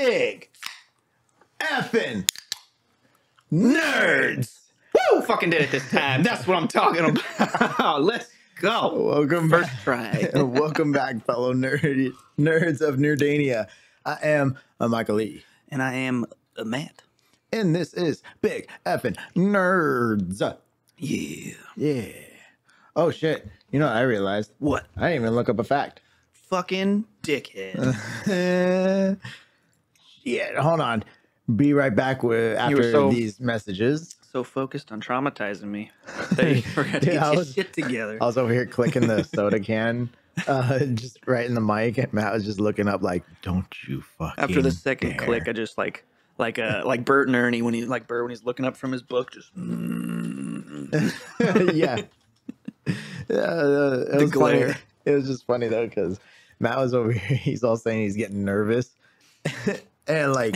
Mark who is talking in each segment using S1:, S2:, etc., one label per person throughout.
S1: big effing nerds.
S2: Woo! Fucking did it this time. That's what I'm talking about. Let's go.
S1: Welcome
S2: First
S1: back.
S2: try.
S1: Welcome back, fellow nerds of Nerdania. I am Michael Lee.
S2: And I am Matt.
S1: And this is Big Effing Nerds.
S2: Yeah.
S1: Yeah. Oh, shit. You know what I realized?
S2: What?
S1: I didn't even look up a fact.
S2: Fucking dickhead.
S1: Yeah, hold on. Be right back after these messages.
S2: So focused on traumatizing me that you forgot to get your shit together.
S1: I was over here clicking the soda can, just right in the mic, and Matt was just looking up like, "Don't you fucking."
S2: After the second
S1: dare.
S2: click, I just like Bert and Ernie when he's looking up from his book, just
S1: yeah. It was
S2: glare.
S1: funny. It was just funny though because Matt was over here. He's all saying he's getting nervous, and like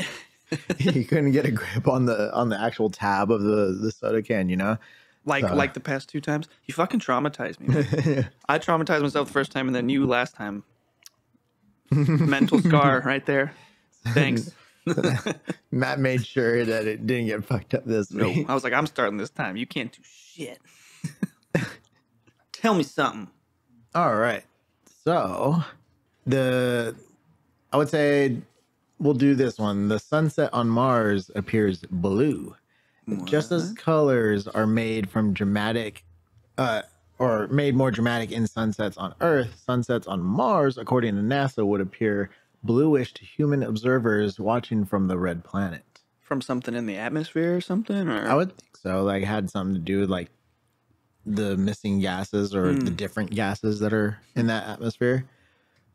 S1: he couldn't get a grip on the actual tab of the soda can. You know,
S2: like the past 2 times. You fucking traumatized me, man. I traumatized myself the first time, and then you last time. Mental scar right there. Thanks.
S1: Matt made sure that it didn't get fucked up this week.
S2: I was like, I'm starting this time. You can't do shit. Tell me something.
S1: All right. So I would say we'll do this one. The sunset on Mars appears blue.
S2: What?
S1: Just as colors are made from dramatic or made more dramatic in sunsets on Earth, sunsets on Mars, according to NASA, would appear bluish to human observers watching from the red planet.
S2: From something in the atmosphere or something? Or?
S1: I would think so. Like, it had something to do with like the missing gases or the different gases that are in that atmosphere.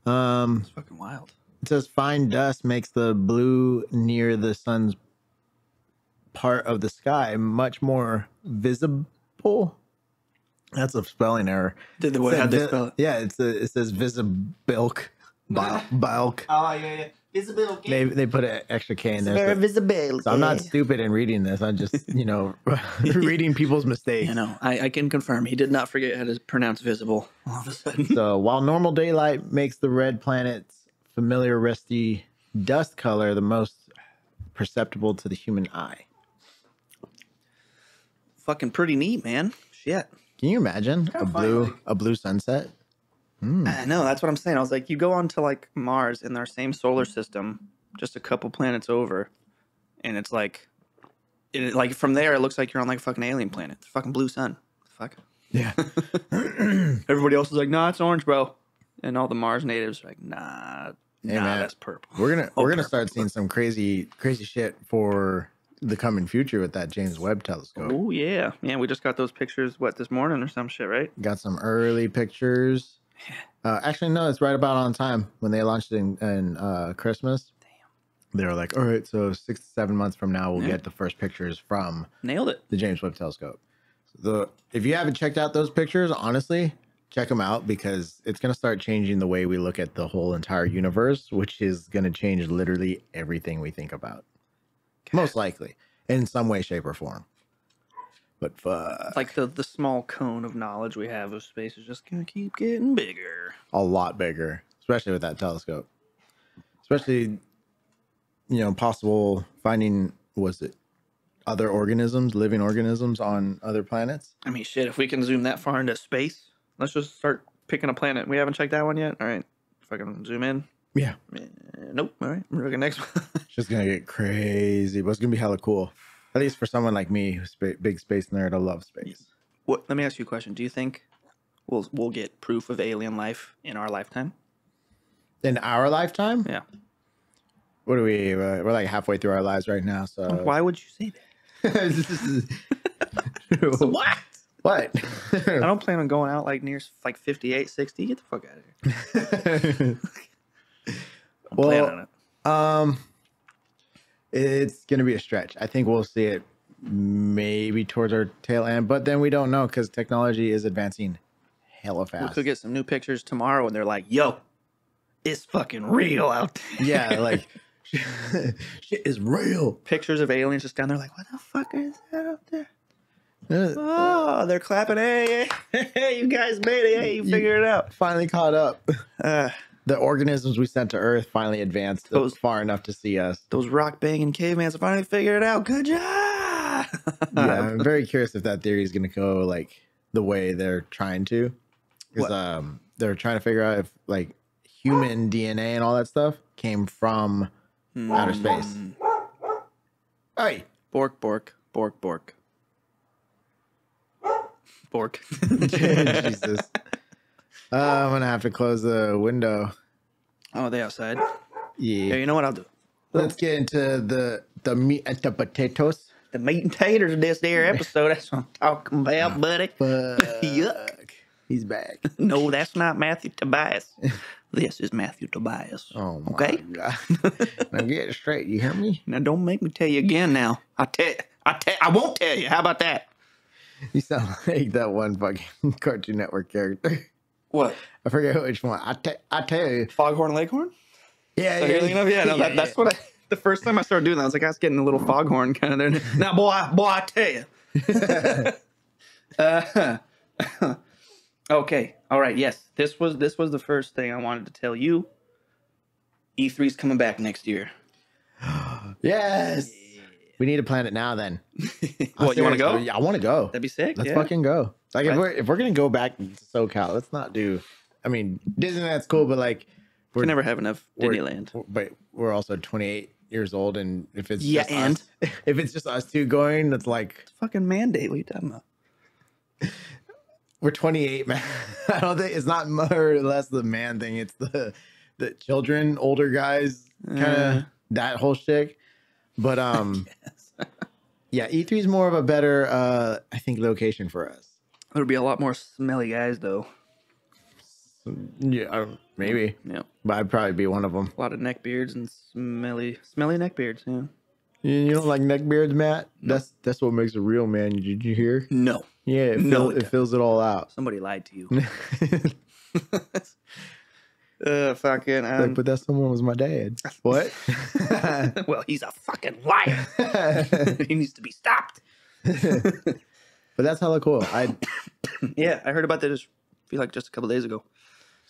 S2: It's fucking wild.
S1: It says fine dust makes the blue near the sun's part of the sky much more visible. That's a spelling error.
S2: How'd they spell it?
S1: Yeah, it says visibilk. Bulk.
S2: Oh, yeah. Visible.
S1: They put an extra K in there.
S2: Very visible.
S1: So I'm not stupid in reading this. I'm just, reading people's mistakes.
S2: You know, I can confirm he did not forget how to pronounce visible all of a sudden.
S1: So while normal daylight makes the red planet's familiar rusty dust color the most perceptible to the human eye.
S2: Fucking pretty neat, man. Shit.
S1: Can you imagine a blue sunset?
S2: I know, that's what I'm saying. I was like, you go on to like Mars in our same solar system, just a couple planets over, and it's like, from there it looks like you're on like a fucking alien planet. It's a fucking blue sun. Fuck.
S1: Yeah.
S2: Everybody else is like, nah, it's orange, bro. And all the Mars natives are like, nah,
S1: man,
S2: that's purple.
S1: We're gonna start seeing some crazy shit for the coming future with that James Webb Telescope.
S2: Oh yeah, we just got those pictures this morning or some shit, right?
S1: Got some early pictures. Actually, no, it's right about on time when they launched it in Christmas. Damn. They were like, all right, so 6 to 7 months from now, we'll get the first pictures from
S2: Nailed it.
S1: The James Webb Telescope. If you haven't checked out those pictures, honestly, check them out because it's going to start changing the way we look at the whole entire universe, which is going to change literally everything we think about. Okay. Most likely, in some way, shape, or form. But fuck.
S2: Like the small cone of knowledge we have of space is just going to keep getting bigger.
S1: A lot bigger, especially with that telescope. Especially, possible finding, other organisms, living organisms on other planets?
S2: I mean, shit, if we can zoom that far into space, let's just start picking a planet. We haven't checked that one yet? All right. If I can zoom in.
S1: Yeah.
S2: Nope. All right. We're looking next one.
S1: It's just going to get crazy, but it's going to be hella cool. At least for someone like me, who's a big space nerd, I love space.
S2: Let me ask you a question. Do you think we'll get proof of alien life in our lifetime?
S1: In our lifetime?
S2: Yeah.
S1: What are we? We're like halfway through our lives right now. So
S2: why would you say that? What?
S1: What?
S2: I don't plan on going out like near like 58, 60. Get the fuck out of here. I'm planning on it.
S1: It's going to be a stretch. I think we'll see it maybe towards our tail end, but then we don't know because technology is advancing hella fast.
S2: We could get some new pictures tomorrow and they're like, yo, it's fucking real out there.
S1: Yeah, like shit is real.
S2: Pictures of aliens just down there like, what the fuck is that out there? Oh, they're clapping. Hey, you guys made it. Hey, you figured it out.
S1: Finally caught up. the organisms we sent to Earth finally advanced far enough to see us.
S2: Those rock banging cavemans finally figured it out. Good job.
S1: Yeah, I'm very curious if that theory is going to go like the way they're trying to. Because they're trying to figure out if like human DNA and all that stuff came from outer space. Hey,
S2: Bork, bork, bork, bork. Bork.
S1: Jesus. I'm gonna have to close the window.
S2: Oh, they outside?
S1: Yeah.
S2: You know what I'll do?
S1: Let's get into the meat and the potatoes.
S2: The meat and taters of this there episode. That's what I'm talking about, buddy. Yuck.
S1: He's back.
S2: No, that's not Matthew Tobias. This is Matthew Tobias.
S1: Oh, my
S2: okay?
S1: God. Now get it straight. You hear me?
S2: Now don't make me tell you again now. I won't tell you. How about that?
S1: You sound like that one fucking Cartoon Network character.
S2: What?
S1: I forget which one. I tell you.
S2: Foghorn Leghorn?
S1: Yeah,
S2: So that's what the first time I started doing that, I was like, I was getting a little foghorn kind of there. Now, boy, I tell you. Okay. All right. Yes. This was the first thing I wanted to tell you. E3's coming back next year.
S1: Yes. We need to plan it now then.
S2: What, you want to go?
S1: Yeah, I want to go.
S2: That'd be sick.
S1: Let's fucking go. Like if we're gonna go back to SoCal, let's not do. I mean, Disneyland's cool, but like
S2: we never have enough Disneyland.
S1: But we're also 28 years old, and if it's if it's just us two going, that's like
S2: it's fucking mandate. What are you talking about?
S1: We're 28, man. I don't think it's not more or less the man thing. It's the children, older guys, kind of that whole shit. But yeah, E3 is more of a better, I think, location for us.
S2: There'll be a lot more smelly guys, though.
S1: Yeah, maybe.
S2: Yeah,
S1: but I'd probably be one of them.
S2: A lot of neck beards and smelly neck beards. Yeah.
S1: You don't like neck beards, Matt? No. That's what makes a real man. Did you hear?
S2: No.
S1: Yeah, it fills it all out.
S2: Somebody lied to you. Fucking.
S1: Like, but that someone was my dad. What?
S2: Well, he's a fucking liar. He needs to be stopped.
S1: But that's hella cool.
S2: Yeah, I heard about that. I feel like just a couple days ago.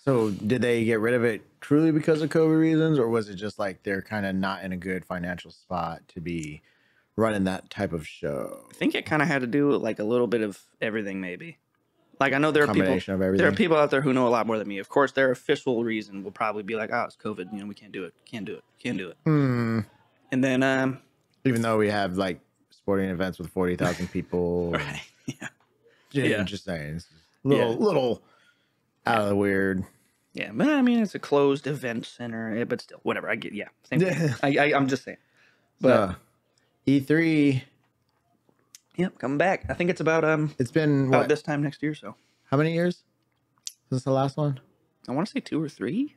S1: So, did they get rid of it truly because of COVID reasons, or was it just like they're kind of not in a good financial spot to be running that type of show?
S2: I think it kind of had to do with like a little bit of everything, maybe. Like I know there are people out there who know a lot more than me. Of course, their official reason will probably be like, "Oh, it's COVID. You know, we can't do it. Can't do it."
S1: Mm.
S2: And then,
S1: even though we have like sporting events with 40,000 people,
S2: right? Yeah.
S1: Just saying, it's little out of the weird.
S2: Yeah, but I mean, it's a closed event center, but still, whatever. I get, same thing. I'm just saying. But
S1: E3.
S2: Yep, coming back. I think it's about
S1: it's been
S2: about this time next year. So
S1: how many years since the last one?
S2: I want to say 2 or 3.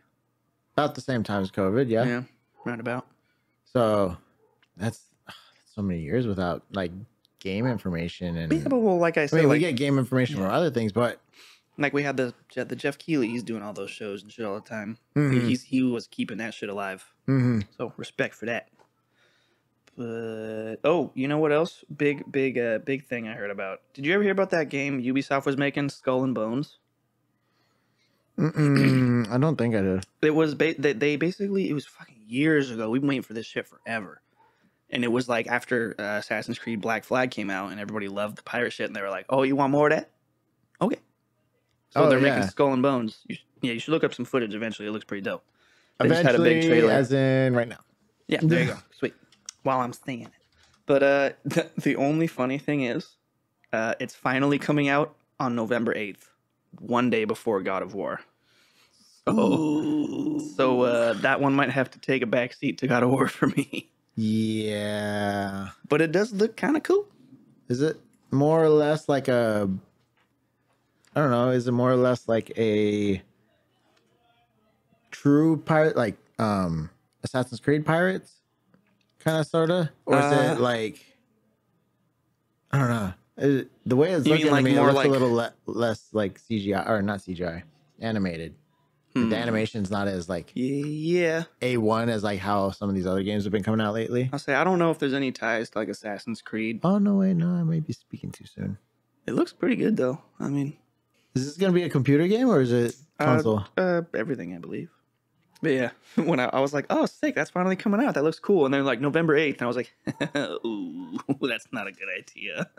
S1: About the same time as COVID. Yeah,
S2: right about.
S1: So that's so many years without like game information and.
S2: Yeah, but well, like I said,
S1: I mean, we get game information from other things, but
S2: like we had the Jeff Keighley. He's doing all those shows and shit all the time.
S1: Mm-hmm.
S2: He was keeping that shit alive.
S1: Mm-hmm.
S2: So respect for that. But you know what else? Big thing I heard about. Did you ever hear about that game Ubisoft was making, Skull and Bones?
S1: I don't think I did.
S2: It was they basically, it was fucking years ago. We've been waiting for this shit forever, and it was like after Assassin's Creed Black Flag came out, and everybody loved the pirate shit, and they were like, "Oh, you want more of that? Okay." So they're making Skull and Bones. You should look up some footage eventually. It looks pretty dope. They
S1: eventually, just had a big trailer, as in right now.
S2: Yeah, there you go. Sweet. While I'm saying it. But the only funny thing is, it's finally coming out on November 8th, one day before God of War. So that one might have to take a back seat to God of War for me.
S1: Yeah.
S2: But it does look kind of cool.
S1: Is it more or less like a... I don't know. Is it more or less like a true pirate, like Assassin's Creed Pirates? Kind of, sort of? Or is it like... I don't know. The way it's looking like, it looks like a little less like CGI, or not CGI, animated. Like the animation's not as like A1 as like how some of these other games have been coming out lately.
S2: I'll say I don't know if there's any ties to like Assassin's Creed.
S1: Oh no, wait, no, I might be speaking too soon.
S2: It looks pretty good though. I mean,
S1: is this gonna be a computer game or is it console?
S2: Everything, I believe. But yeah, when I was like, oh, sick, that's finally coming out. That looks cool. And then like November 8th, and I was like, ooh, that's not a good idea.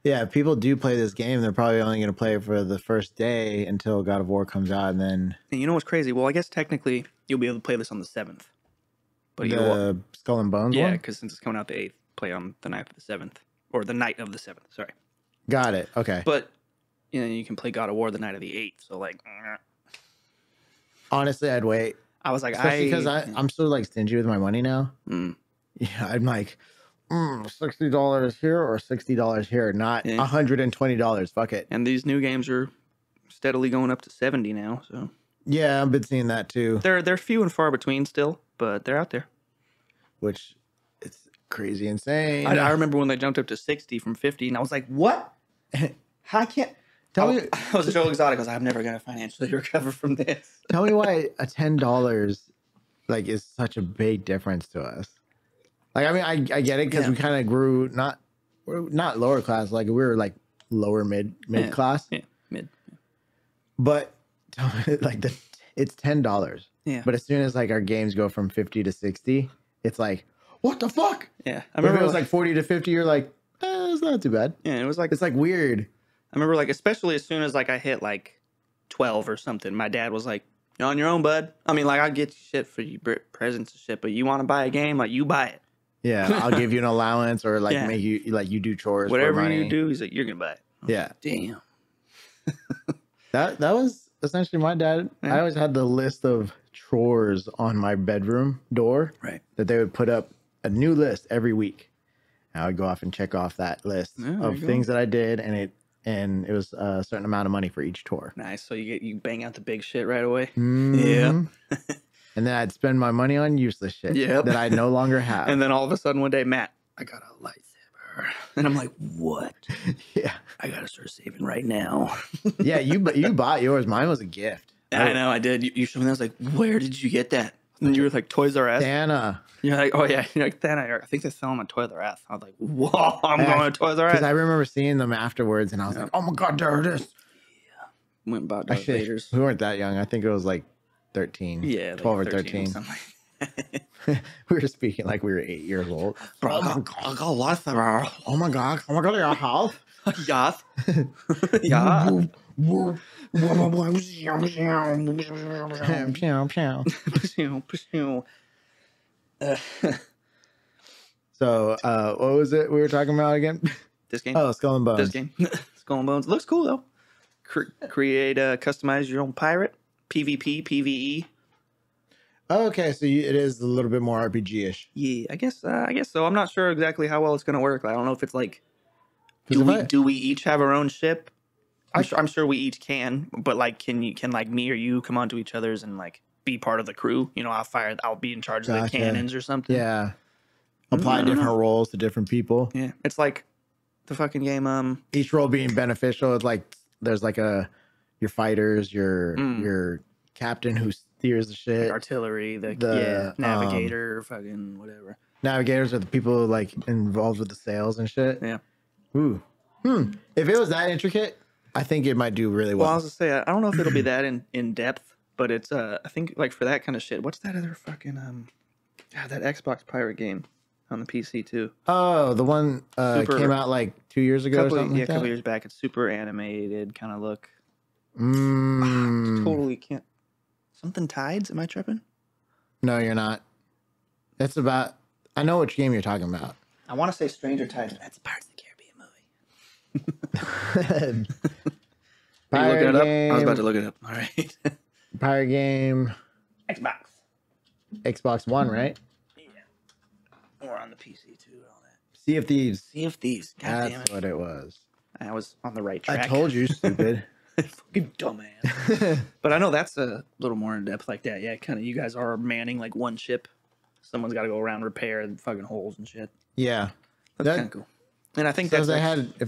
S1: Yeah, if people do play this game, they're probably only going to play it for the first day until God of War comes out, and then
S2: And you know what's crazy? Well, I guess technically you'll be able to play this on the 7th. But
S1: the Skull and Bones
S2: yeah,
S1: one.
S2: because since it's coming out the 8th, play on the night of the 7th. Or the night of the 7th, sorry.
S1: Got it. Okay.
S2: But, you know, you can play God of War the night of the 8th. So, like,
S1: honestly, I'd wait.
S2: I was like,
S1: Especially because I'm so like stingy with my money now.
S2: Mm.
S1: Yeah, I'm like, $60 here or $60 here, not $120. Fuck it.
S2: And these new games are steadily going up to 70 now. So
S1: yeah, I've been seeing that too.
S2: They're few and far between still, but they're out there.
S1: Which it's crazy insane.
S2: I remember when they jumped up to 60 from 50, and I was like, what? I can't. Tell me, I was so exotic because I'm never gonna financially recover from this.
S1: Tell me why a $10 like is such a big difference to us. Like, I mean, I get it because we kind of grew we're not lower class, like we were like lower mid class.
S2: Yeah, mid.
S1: But tell me, like it's $10.
S2: Yeah.
S1: But as soon as like our games go from 50 to 60, it's like, what the fuck?
S2: Yeah.
S1: I remember it was like 40 to 50. You're like, it's not too bad.
S2: Yeah, it was like
S1: it's like weird.
S2: I remember like especially as soon as like I hit like 12 or something, my dad was like, "You're on your own, bud." I mean, like I'll get you shit for you presents and shit, but you want to buy a game, like you buy it.
S1: Yeah, I'll give you an allowance or like make you like you do chores.
S2: Whatever
S1: for money.
S2: you do, he's like, you're gonna buy it.
S1: Yeah.
S2: Damn.
S1: that was essentially my dad.
S2: Yeah.
S1: I always had the list of chores on my bedroom door.
S2: Right.
S1: That they would put up a new list every week. And I would go off and check off that list of things that I did, and it was a certain amount of money for each chore.
S2: Nice. So you bang out the big shit right away.
S1: Mm-hmm.
S2: Yeah.
S1: And then I'd spend my money on useless shit that I no longer have.
S2: And then all of a sudden one day, Matt, I got a lightsaber. And I'm like, what?
S1: Yeah.
S2: I got to start saving right now.
S1: Yeah, you bought yours. Mine was a gift.
S2: I know, I did. You showed me that. I was like, where did you get that? And you were like, Toys R Us.
S1: Santa.
S2: You're like, oh, yeah. You're like, Santa. I think they sell them at Toys R Us. I was like, whoa, I'm going to Toys R Us.
S1: Because I remember seeing them afterwards, and I was like, oh, my God, there it is.
S2: Yeah. Went and bought Darth Vader's.
S1: We weren't that young. I think it was like 13.
S2: Yeah.
S1: 12 like or 13. We were speaking like we were 8 years old.
S2: Bro, I got a lot of
S1: Oh, my God. Oh, my God, your house.
S2: Yath. Yeah.
S1: So, what was it we were talking about again?
S2: This game?
S1: Oh, Skull and Bones.
S2: This game. Skull and Bones. Looks cool, though. Create, customize your own pirate. PvP, PvE.
S1: Okay, so it is a little bit more RPG-ish.
S2: Yeah, I guess so. I'm not sure exactly how well it's going to work. I don't know if it's like, do we each have our own ship? I'm sure we each can, but like, can like me or you come onto each other's and like be part of the crew? You know, I'll be in charge of the cannons or something.
S1: Yeah. Apply different roles to different people.
S2: Yeah, it's like the fucking game.
S1: Each role being beneficial. It's like there's like your fighters, your captain who steers the shit,
S2: like artillery, the navigator, fucking whatever.
S1: Navigators are the people like involved with the sails and shit.
S2: Yeah.
S1: Ooh. If it was that intricate, I think it might do really well.
S2: Well, I was gonna say, I don't know if it'll be that in depth, but it's I think like for that kind of shit. What's that other fucking that Xbox pirate game on the PC too?
S1: Oh, the one came out like 2 years ago or something.
S2: Yeah,
S1: like that?
S2: a couple years back. It's super animated kind of look.
S1: Totally
S2: can't. Something Tides? Am I tripping?
S1: No, you're not. It's about. I know which game you're talking about.
S2: I want to say Stranger Tides. That's a Pirates of the Caribbean movie.
S1: Pirate
S2: look it up?
S1: game.
S2: I was about to look it up. All right.
S1: Pirate game.
S2: Xbox
S1: One, right?
S2: Yeah. Or on the PC too. All that.
S1: Sea of Thieves.
S2: Sea of Thieves. God
S1: That's what it was.
S2: I was on the right track.
S1: I told you, stupid.
S2: Fucking dumbass. But I know that's a little more in depth like that. Yeah, kind of. You guys are manning like one ship. Someone's got to go around repair the fucking holes and shit.
S1: Yeah,
S2: that's kind of cool. And I think
S1: if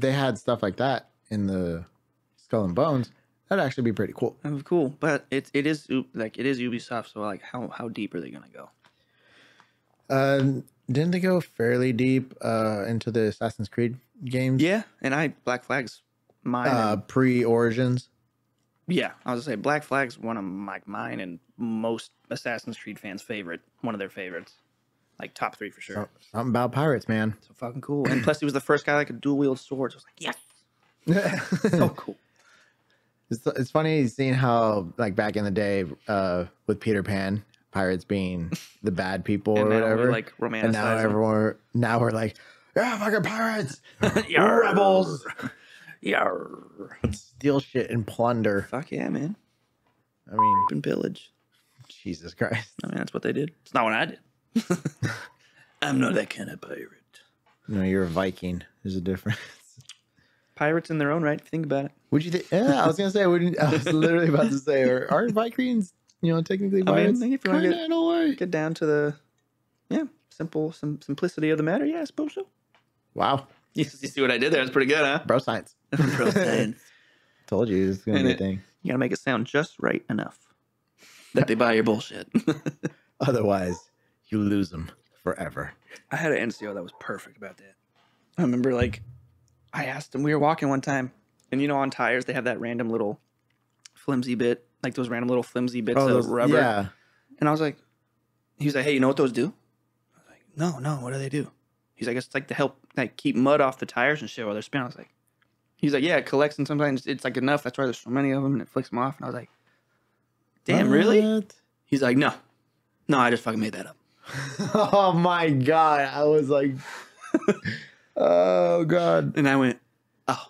S1: they had stuff like that in the Skull and Bones, that'd actually be pretty cool.
S2: That'd be cool. But it is Ubisoft, so like how deep are they gonna
S1: go? Didn't they go fairly deep into the Assassin's Creed games?
S2: Yeah, and Black Flag's mine.
S1: Pre-Origins.
S2: Yeah, I was gonna say Black Flag's one of mine and most Assassin's Creed fans' favorite. One of their favorites, like top 3 for sure.
S1: Something about pirates, man.
S2: So fucking cool. And plus, he was the first guy that could dual wield swords. I was like, yes, so cool.
S1: It's funny seeing how, like, back in the day, with Peter Pan, pirates being the bad people or whatever,
S2: we, like, romanticize
S1: and now we're like, yeah, fucking pirates,
S2: Yarr.
S1: rebels,
S2: Yarr.
S1: steal shit and plunder.
S2: Fuck yeah, man.
S1: I mean,
S2: And pillage.
S1: Jesus Christ.
S2: I mean, that's what they did. It's not what I did. I'm not that kind of pirate.
S1: No, you're a Viking. There's a difference.
S2: Pirates in their own right. If you think about it.
S1: Would you think? Yeah, I was gonna say. I was literally about to say, aren't Vikings, technically pirates?
S2: I mean, if you want
S1: Kinda, in a way.
S2: to get down to the, simplicity of the matter, yeah, I suppose so.
S1: Wow,
S2: You see what I did there? That's pretty good, huh?
S1: bro, science.
S2: Bro, science.
S1: Told you it's gonna be a thing.
S2: You gotta make it sound just right enough that they buy your bullshit.
S1: Otherwise, you lose them forever.
S2: I had an NCO that was perfect about that. I remember, I asked him, we were walking one time, and on tires, they have that random little flimsy bit, like those random little flimsy bits of rubber.
S1: Yeah.
S2: And I was like, he was like, hey, you know what those do? I was like, no, what do they do? He's like, it's like to help keep mud off the tires and shit while they're spinning. I was like, he's like, yeah, it collects, and sometimes it's like enough. That's why there's so many of them, and it flicks them off. And I was like, damn, really? He's like, no, I just fucking made that up.
S1: Oh my God. I was like, oh God.
S2: And I went, oh,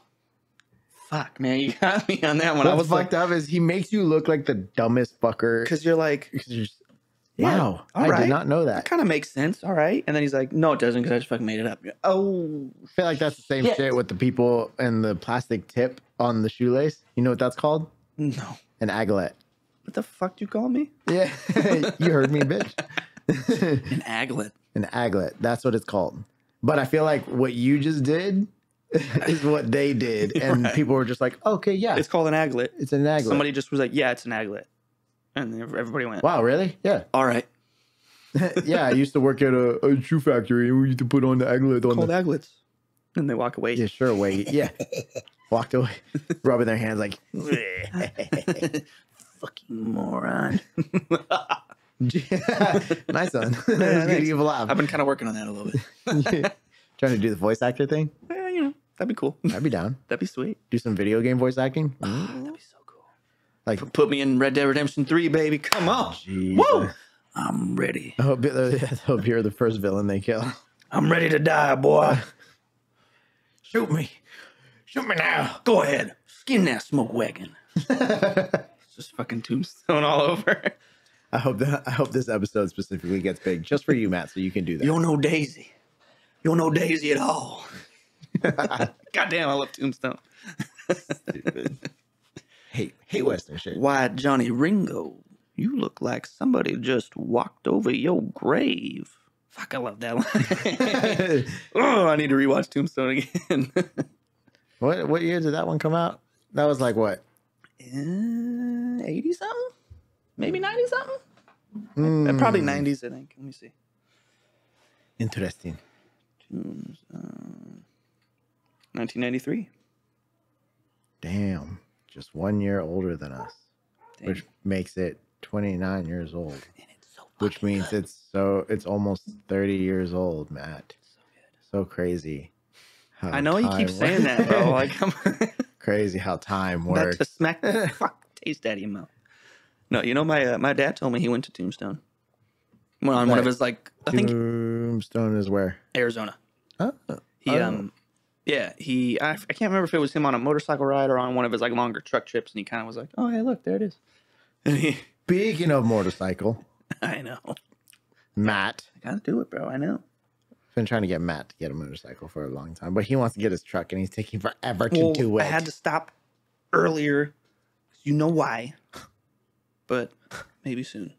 S2: fuck, man, you got me on that one.
S1: What's fucked up is he makes you look like the dumbest fucker.
S2: Because you're like,
S1: wow,
S2: all
S1: I
S2: right.
S1: did not know that.
S2: Kind of makes sense. All right. And then he's like, no, it doesn't, because I just fucking made it up. Oh,
S1: I feel like that's the same shit with the people and the plastic tip on the shoelace. You know what that's called?
S2: no.
S1: An aglet.
S2: What the fuck do you call me?
S1: Yeah, you heard me, bitch.
S2: An aglet.
S1: An aglet. That's what it's called. But I feel like what you just did is what they did, and people were just like, okay, yeah,
S2: It's called an aglet.
S1: it's an aglet.
S2: Somebody just was like, yeah, it's an aglet. And then everybody went,
S1: Wow, really? Yeah.
S2: all right.
S1: Yeah, I used to work at a shoe factory, and we used to put on the aglet on
S2: Called
S1: the...
S2: aglets. And they walk away.
S1: Yeah, sure, wait. Yeah. Walked away, rubbing their hands like...
S2: Fucking moron.
S1: Nice one. That's good to give a laugh.
S2: I've been kind of working on that a little bit.
S1: Trying to do the voice actor thing?
S2: Yeah, that'd be cool.
S1: I'd be down.
S2: That'd be sweet.
S1: Do some video game voice acting?
S2: That'd be so cool.
S1: Like,
S2: Put me in Red Dead Redemption 3, baby. Come on.
S1: geez.
S2: Woo! I'm ready.
S1: I hope you're the first villain they kill.
S2: I'm ready to die, boy.
S1: Shoot me. Shoot me now.
S2: Go ahead. Skin that smoke wagon. It's just fucking Tombstone all over.
S1: I hope this episode specifically gets big just for you, Matt, so you can do that.
S2: You don't know Daisy. You don't know Daisy at all. Goddamn, I love Tombstone.
S1: Stupid. Hate Western shit.
S2: Why, Johnny Ringo, you look like somebody just walked over your grave. Fuck, I love that line. Oh, I need to rewatch Tombstone again.
S1: What year did that one come out? That was like what?
S2: 80 something? Maybe 90 something? Probably 90s, I think. Let me see.
S1: Interesting.
S2: 1993.
S1: Damn. Just 1 year older than us.
S2: Damn.
S1: Which makes it 29 years old.
S2: And it's so
S1: Which means
S2: good.
S1: it's almost 30 years old, Matt.
S2: So good.
S1: So crazy. How
S2: I know you keep
S1: time
S2: saying that, bro. Like, I'm
S1: crazy how time
S2: that
S1: works.
S2: to smack the fuck taste out of your mouth. No, my dad told me he went to Tombstone. Well, on one of his I think
S1: Tombstone is where?
S2: Arizona.
S1: Oh,
S2: He I can't remember if it was him on a motorcycle ride or on one of his longer truck trips, and he kind of was like, "Oh, hey, look, there it is." And
S1: Speaking of motorcycle,
S2: I know,
S1: Matt.
S2: I gotta do it, bro. I know.
S1: I've been trying to get Matt to get a motorcycle for a long time, but he wants to get his truck, and he's taking forever to do it.
S2: I had to stop earlier. You know why? But maybe soon.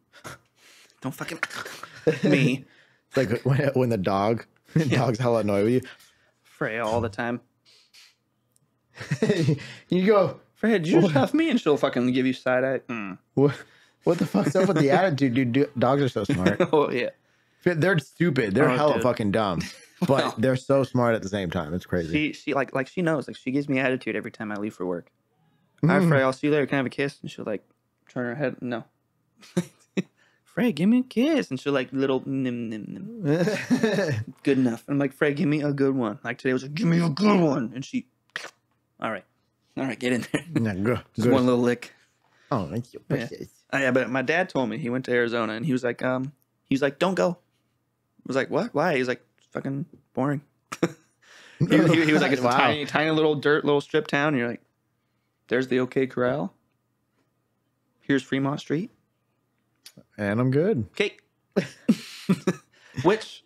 S2: Don't fucking me.
S1: It's like when the dog's hella annoyed with you.
S2: Freya all the time.
S1: You go,
S2: Freya, did you just huff me? And she'll fucking give you side eye.
S1: what the fuck's up with the attitude, dude? Dogs are so smart.
S2: Oh, yeah.
S1: They're stupid. They're hella
S2: dude.
S1: fucking dumb, but they're so smart at the same time. It's crazy.
S2: She she knows. She gives me attitude every time I leave for work. Hi, Frey, I'll see you later. Can I have a kiss? And she'll like turn her head. No. Frey, give me a kiss. And she'll like little nim nim nim. Good enough. I'm like, Frey, give me a good one. Like today was like, give me a good one. And she, all right, get in there.
S1: Yeah,
S2: Just one little lick.
S1: Oh, thank you.
S2: Yeah. Yeah, but my dad told me he went to Arizona and he was like, don't go. I was like, what? Why? He's like, it's fucking boring. he was like, it's
S1: Wow.
S2: a tiny little little strip town. And you're like, there's the OK Corral. Here's Fremont Street.
S1: And I'm good.
S2: Okay. Which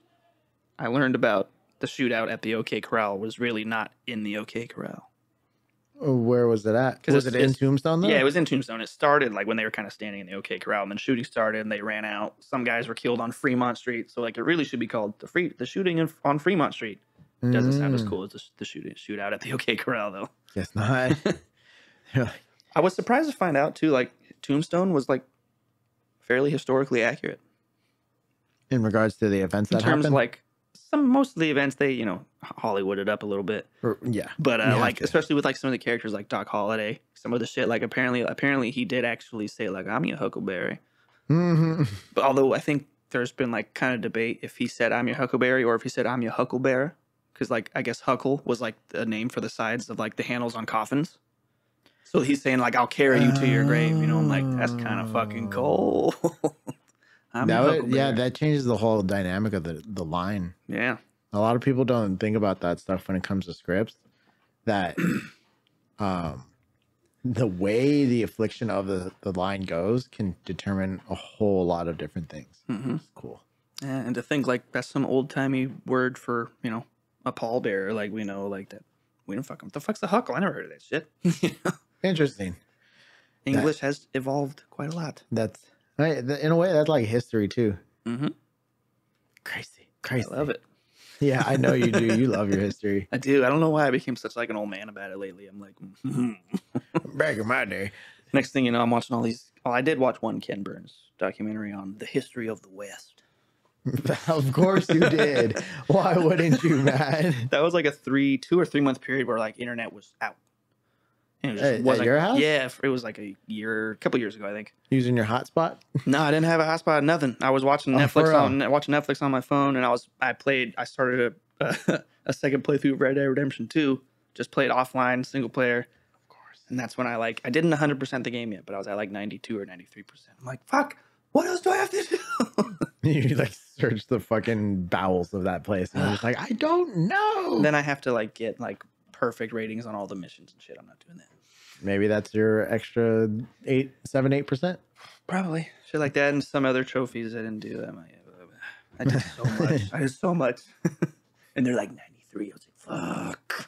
S2: I learned about the shootout at the OK Corral was really not in the OK Corral.
S1: Where was it at? Was it in Tombstone though?
S2: Yeah, it was in Tombstone. It started like when they were kind of standing in the OK Corral, and then shooting started, and they ran out. Some guys were killed on Fremont Street, so like it really should be called the shooting on Fremont Street. Doesn't sound as cool as the shootout at the OK Corral though.
S1: Guess not.
S2: I was surprised to find out too. Like Tombstone was like fairly historically accurate
S1: In regards to the events
S2: in
S1: that
S2: terms
S1: happened?
S2: of like most of the events. They Hollywooded up a little bit.
S1: Yeah.
S2: But like,
S1: to.
S2: especially with like some of the characters like Doc Holliday, some of the shit, like apparently he did actually say like, I'm your Huckleberry.
S1: Mm-hmm.
S2: But although I think there's been like kind of debate if he said I'm your Huckleberry or if he said I'm your Hucklebear. Because like, I guess Huckle was like a name for the sides of like the handles on coffins. So he's saying like, I'll carry you to your grave. You know, I'm like, that's kind of fucking cool.
S1: That changes the whole dynamic of the line.
S2: Yeah.
S1: A lot of people don't think about that stuff when it comes to scripts. That the way the affliction of the line goes can determine a whole lot of different things.
S2: Mm-hmm.
S1: It's cool.
S2: Yeah, and to think like that's some old timey word for a pallbearer. Like we know like that. We don't fucking. What the fuck's a huckle? I never heard of that shit.
S1: Interesting.
S2: English has evolved quite a lot.
S1: That's in a way that's like history too.
S2: Mm-hmm.
S1: Crazy.
S2: I love it.
S1: Yeah, I know you do. You love your history.
S2: I do. I don't know why I became such like an old man about it lately. I'm like,
S1: Back in my day.
S2: Next thing you know, I'm watching all these. Oh, I did watch one Ken Burns documentary on the history of the West.
S1: Of course you did. Why wouldn't you, man?
S2: That was like a 2 or 3 month period where like internet was out. And it just
S1: At
S2: wasn't.
S1: your house?
S2: Yeah, it was like a couple years ago, I think.
S1: Using your hotspot?
S2: No, I didn't have a hotspot. Nothing. I was watching Netflix on my phone, and I started a second playthrough of Red Dead Redemption 2. Just played offline, single player. Of course. And that's when I didn't 100% the game yet, but I was at like 92 or 93%. I'm like, fuck. What else do I have to do?
S1: You like search the fucking bowels of that place, and you're just like, I don't know.
S2: Then I have to like get like perfect ratings on all the missions and shit. I'm not doing that.
S1: Maybe that's your extra 8%.
S2: Probably shit like that, and some other trophies I didn't do. I did so much. I did so much, and they're like 93. I was like, fuck.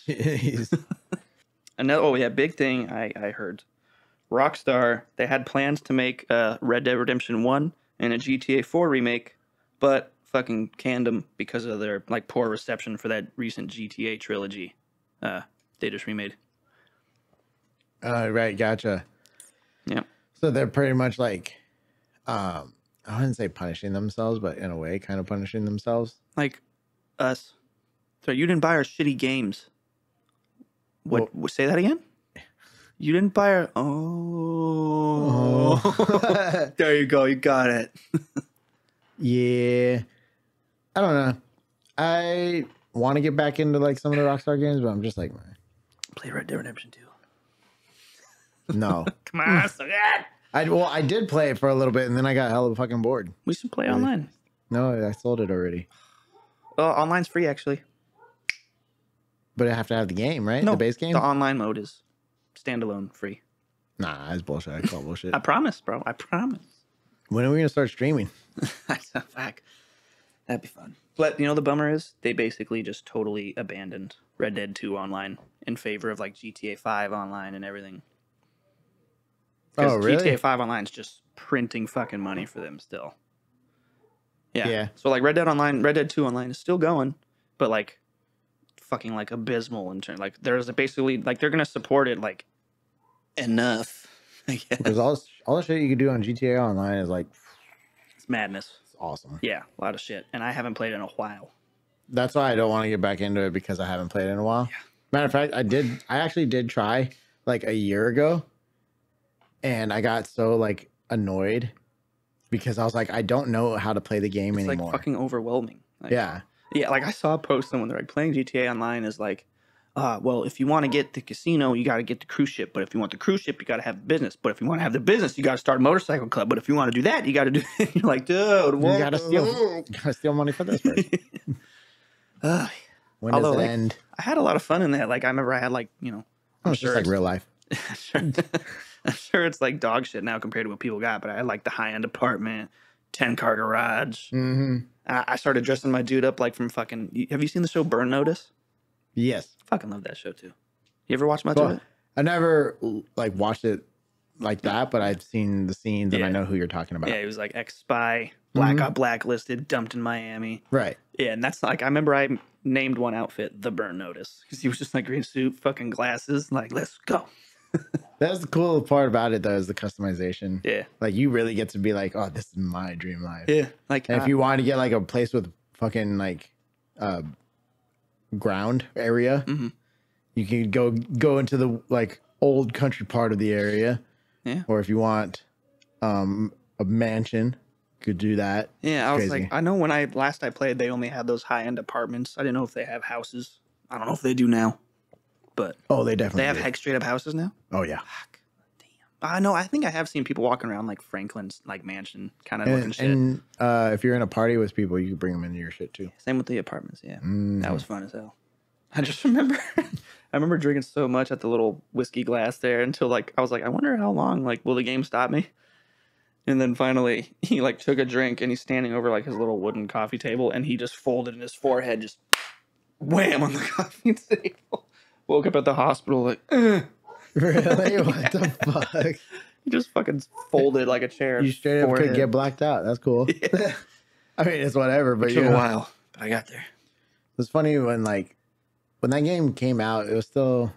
S1: Jeez.
S2: Another big thing I heard. Rockstar, they had plans to make Red Dead Redemption 1 and a GTA 4 remake, but fucking canned them because of their like poor reception for that recent GTA trilogy they just remade.
S1: Right, gotcha.
S2: Yeah.
S1: So they're pretty much like, I wouldn't say punishing themselves, but in a way, kind of punishing themselves.
S2: Like us. So you didn't buy our shitty games. What? Say that again? You didn't buy our... Oh. There you go. You got it.
S1: Yeah. I don't know. I want to get back into like some of the Rockstar games, but I'm just like, man.
S2: Play Red Dead Redemption 2.
S1: No.
S2: Come on, so good.
S1: I did play it for a little bit, and then I got hella fucking bored.
S2: We should play online.
S1: No, I sold it already.
S2: Well, online's free, actually.
S1: But I have to have the game, right?
S2: No,
S1: the base game?
S2: The online mode is standalone free.
S1: Nah, that's bullshit. I call bullshit.
S2: I promise, bro. I promise.
S1: When are we going to start streaming?
S2: That's a fact. That'd be fun. But, the bummer is they basically just totally abandoned Red Dead 2 online in favor of, like, GTA 5 online and everything.
S1: Oh, really?
S2: GTA 5 online is just printing fucking money for them still. Yeah. So, like, Red Dead 2 online is still going, but, like, fucking, like, abysmal in terms. Like, there's basically, like, they're going to support it, like, enough, I guess.
S1: Because all the shit you can do on GTA Online is, like...
S2: It's madness.
S1: It's awesome.
S2: Yeah, a lot of shit. And I haven't played it in a while.
S1: That's why I don't want to get back into it, because I haven't played it in a while. Yeah. Matter of fact, I actually did try like a year ago, and I got so like annoyed because I was like, I don't know how to play the game
S2: It's
S1: anymore.
S2: like fucking overwhelming. Like,
S1: Yeah.
S2: Yeah, like I saw a post someone they're like playing GTA Online is like, well, if you want to get the casino, you got to get the cruise ship. But if you want the cruise ship, you got to have the business. But if you want to have the business, you got to start a motorcycle club. But if you want to do that, you got to do. You're like, dude,
S1: You gotta steal money for this first. When does it end?
S2: I had a lot of fun in that. Like I remember I had like
S1: Oh, it's just like real life.
S2: I'm sure it's like dog shit now compared to what people got. But I had like the high end apartment, 10-car garage.
S1: Mm-hmm.
S2: I started dressing my dude up like from fucking. Have you seen the show Burn Notice?
S1: Yes.
S2: Fucking love that show too. You ever watch much of it?
S1: I never like watched it like that, but I've seen the scenes and I know who you're talking about.
S2: Yeah, he was like ex-spy, got blacklisted, dumped in Miami.
S1: Right.
S2: Yeah, and that's like I remember I named one outfit the Burn Notice because he was just like green suit, fucking glasses, like let's go.
S1: That's the cool part about it, though, is the customization.
S2: Yeah,
S1: like you really get to be like, oh, this is my dream life.
S2: Yeah, like
S1: and if you want to get like a place with fucking like ground area, you can go into the like old country part of the area.
S2: Yeah,
S1: or if you want a mansion, you could do that.
S2: Yeah, I was like, I know when I played, they only had those high end apartments. I didn't know if they have houses. I don't know if they do now. But
S1: they definitely
S2: have heck straight up houses now.
S1: Oh yeah.
S2: Fuck. Damn. I know. I think I have seen people walking around like Franklin's like mansion kind of looking shit.
S1: And if you're in a party with people, you can bring them into your shit too.
S2: Same with the apartments. Yeah, that was fun as hell. I just remember, I remember drinking so much at the little whiskey glass there until like I was like, I wonder how long like will the game stop me? And then finally he like took a drink and he's standing over like his little wooden coffee table and he just folded in his forehead, just wham on the coffee table. Woke up at the hospital like,
S1: Really? What the fuck?
S2: He just fucking folded like a chair.
S1: You straight up could get blacked out. That's cool. Yeah. I mean, it's whatever, but
S2: it took a while, but I got there.
S1: It's funny when that game came out, it was still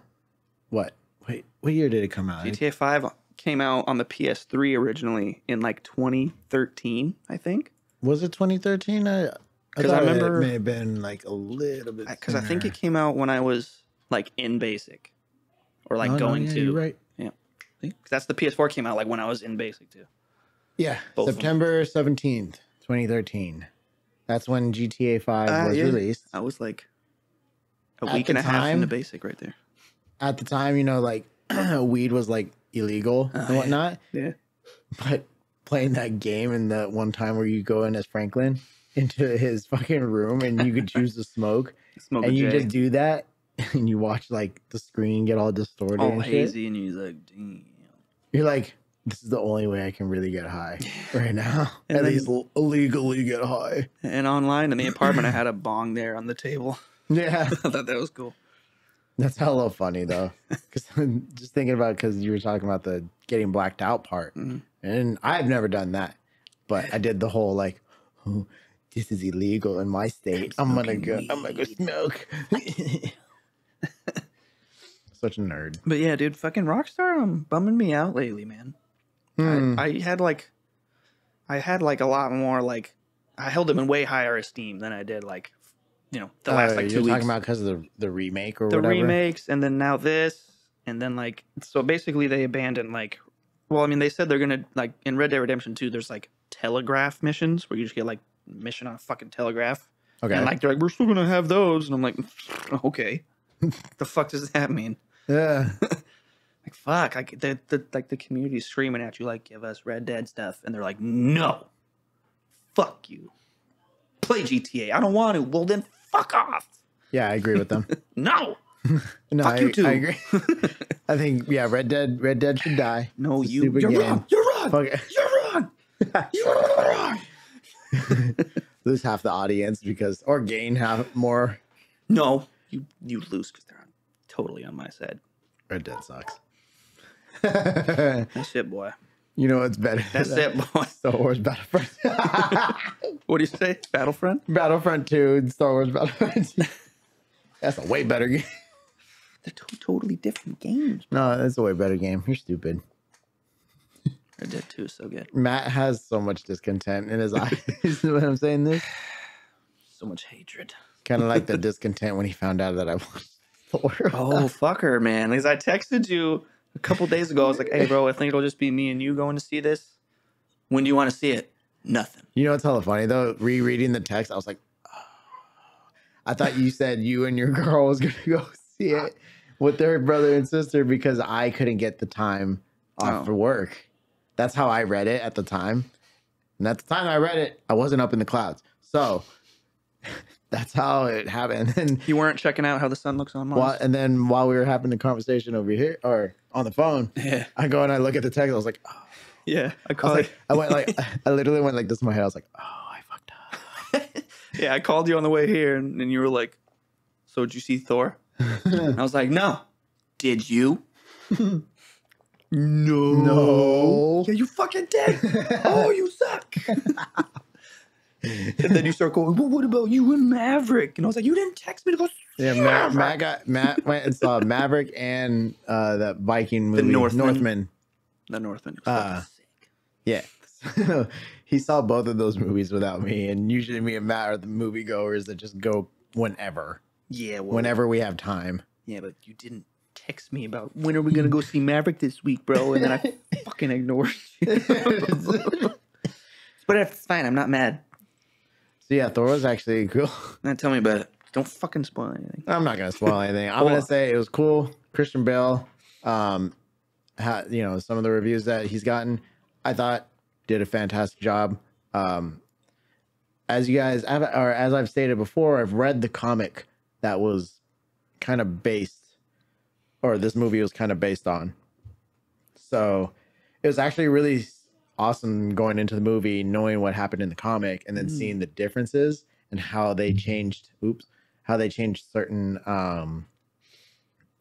S1: what? Wait, what year did it come out?
S2: GTA 5 came out on the PS3 originally in like 2013, I think.
S1: Was it 2013? Because I remember it may have been like a little bit.
S2: Because I think it came out when I was like in basic, or like going to.
S1: You're right.
S2: Yeah, because that's the PS4 came out like when I was in basic too.
S1: Yeah, September 17th, 2013. That's when GTA 5 was released.
S2: I was like a week and a half into basic right there.
S1: At the time, like weed was like illegal and whatnot.
S2: Yeah.
S1: But playing that game and that one time where you go in as Franklin into his fucking room and you could choose to smoke and you just do that and you watch like the screen get all distorted
S2: all
S1: and
S2: hazy
S1: shit.
S2: And you're like, damn.
S1: You're like, this is the only way I can really get high right now. At least illegally get high.
S2: And online in the apartment, I had a bong there on the table.
S1: Yeah.
S2: I thought that was cool.
S1: That's hella funny though. Because just thinking about, because you were talking about the getting blacked out part. And I've never done that. But I did the whole like, oh, this is illegal in my state. I'm gonna go smoke. Such a nerd.
S2: But yeah, dude, fucking Rockstar bumming me out lately, man. I had like a lot more like I held them in way higher esteem than I did like the last like 2 weeks.
S1: You're talking about because of the remake or
S2: the
S1: whatever?
S2: remakes, and then now this, and then like so basically they abandoned like, well, I mean they said they're gonna like in Red Dead Redemption 2 there's like telegraph missions where you just get like mission on a fucking telegraph. Okay. And like they're like, we're still gonna have those, and I'm like, okay. The fuck does that mean?
S1: Yeah.
S2: Like fuck, like the community's screaming at you like, give us Red Dead stuff, and they're like, no, fuck you, play GTA. I don't want to. Well then, fuck off.
S1: Yeah, I agree with them.
S2: No,
S1: fuck
S2: you too.
S1: I agree. I think Red Dead should die.
S2: No, you're wrong. You're wrong. You're wrong. You're wrong.
S1: Lose half the audience or gain half more.
S2: No, you lose because they're totally on my side.
S1: Red Dead sucks.
S2: That's it, boy.
S1: You know what's better?
S2: That's it, boy.
S1: Star Wars Battlefront.
S2: What do you say? Battlefront?
S1: Battlefront 2 and Star Wars Battlefront 2. That's a way better game.
S2: They're totally different games.
S1: No, that's a way better game. You're stupid.
S2: Red Dead 2 is so good.
S1: Matt has so much discontent in his eyes when I'm saying this.
S2: So much hatred.
S1: Kind of like the discontent when he found out that I watched Thor.
S2: Oh, fucker, man. Because I texted you A couple days ago, I was like, hey, bro, I think it'll just be me and you going to see this. When do you want to see it? Nothing.
S1: You know what's hella funny though? Rereading the text, I was like, I thought you said you and your girl was gonna go see it with their brother and sister because I couldn't get the time off for work. That's how I read it at the time. And at the time I read it, I wasn't up in the clouds. So that's how it happened. And
S2: you weren't checking out how the sun looks on Mars.
S1: and then while we were having the conversation over here or on the phone, I go and I look at the text. I was like, oh.
S2: Yeah,
S1: I literally went like this in my head. I was like, oh, I fucked up.
S2: Yeah, I called you on the way here, and you were like, so did you see Thor? And I was like, no. Did you? No. Yeah, you fucking did. Oh, you suck. And then you start going, well, what about you and Maverick? And I was like, you didn't text me to go see
S1: Matt went and saw Maverick and that Viking movie.
S2: The
S1: Northman.
S2: The Northman.
S1: Yeah. He saw both of those movies without me. And usually me and Matt are the moviegoers that just go whenever.
S2: Yeah. Well,
S1: whenever we have time.
S2: Yeah, but you didn't text me about when are we going to go see Maverick this week, bro? And then I fucking ignored you. But it's fine. I'm not mad.
S1: So yeah, Thor was actually cool.
S2: Now tell me about it. Don't fucking spoil anything.
S1: I'm not going to spoil anything. I'm going to say it was cool. Christian Bale, some of the reviews that he's gotten, I thought did a fantastic job. As you guys, or as I've stated before, I've read the comic that was kind of based, or this movie was kind of based on. So it was actually really awesome going into the movie, knowing what happened in the comic, and then seeing the differences and how they changed. How they changed certain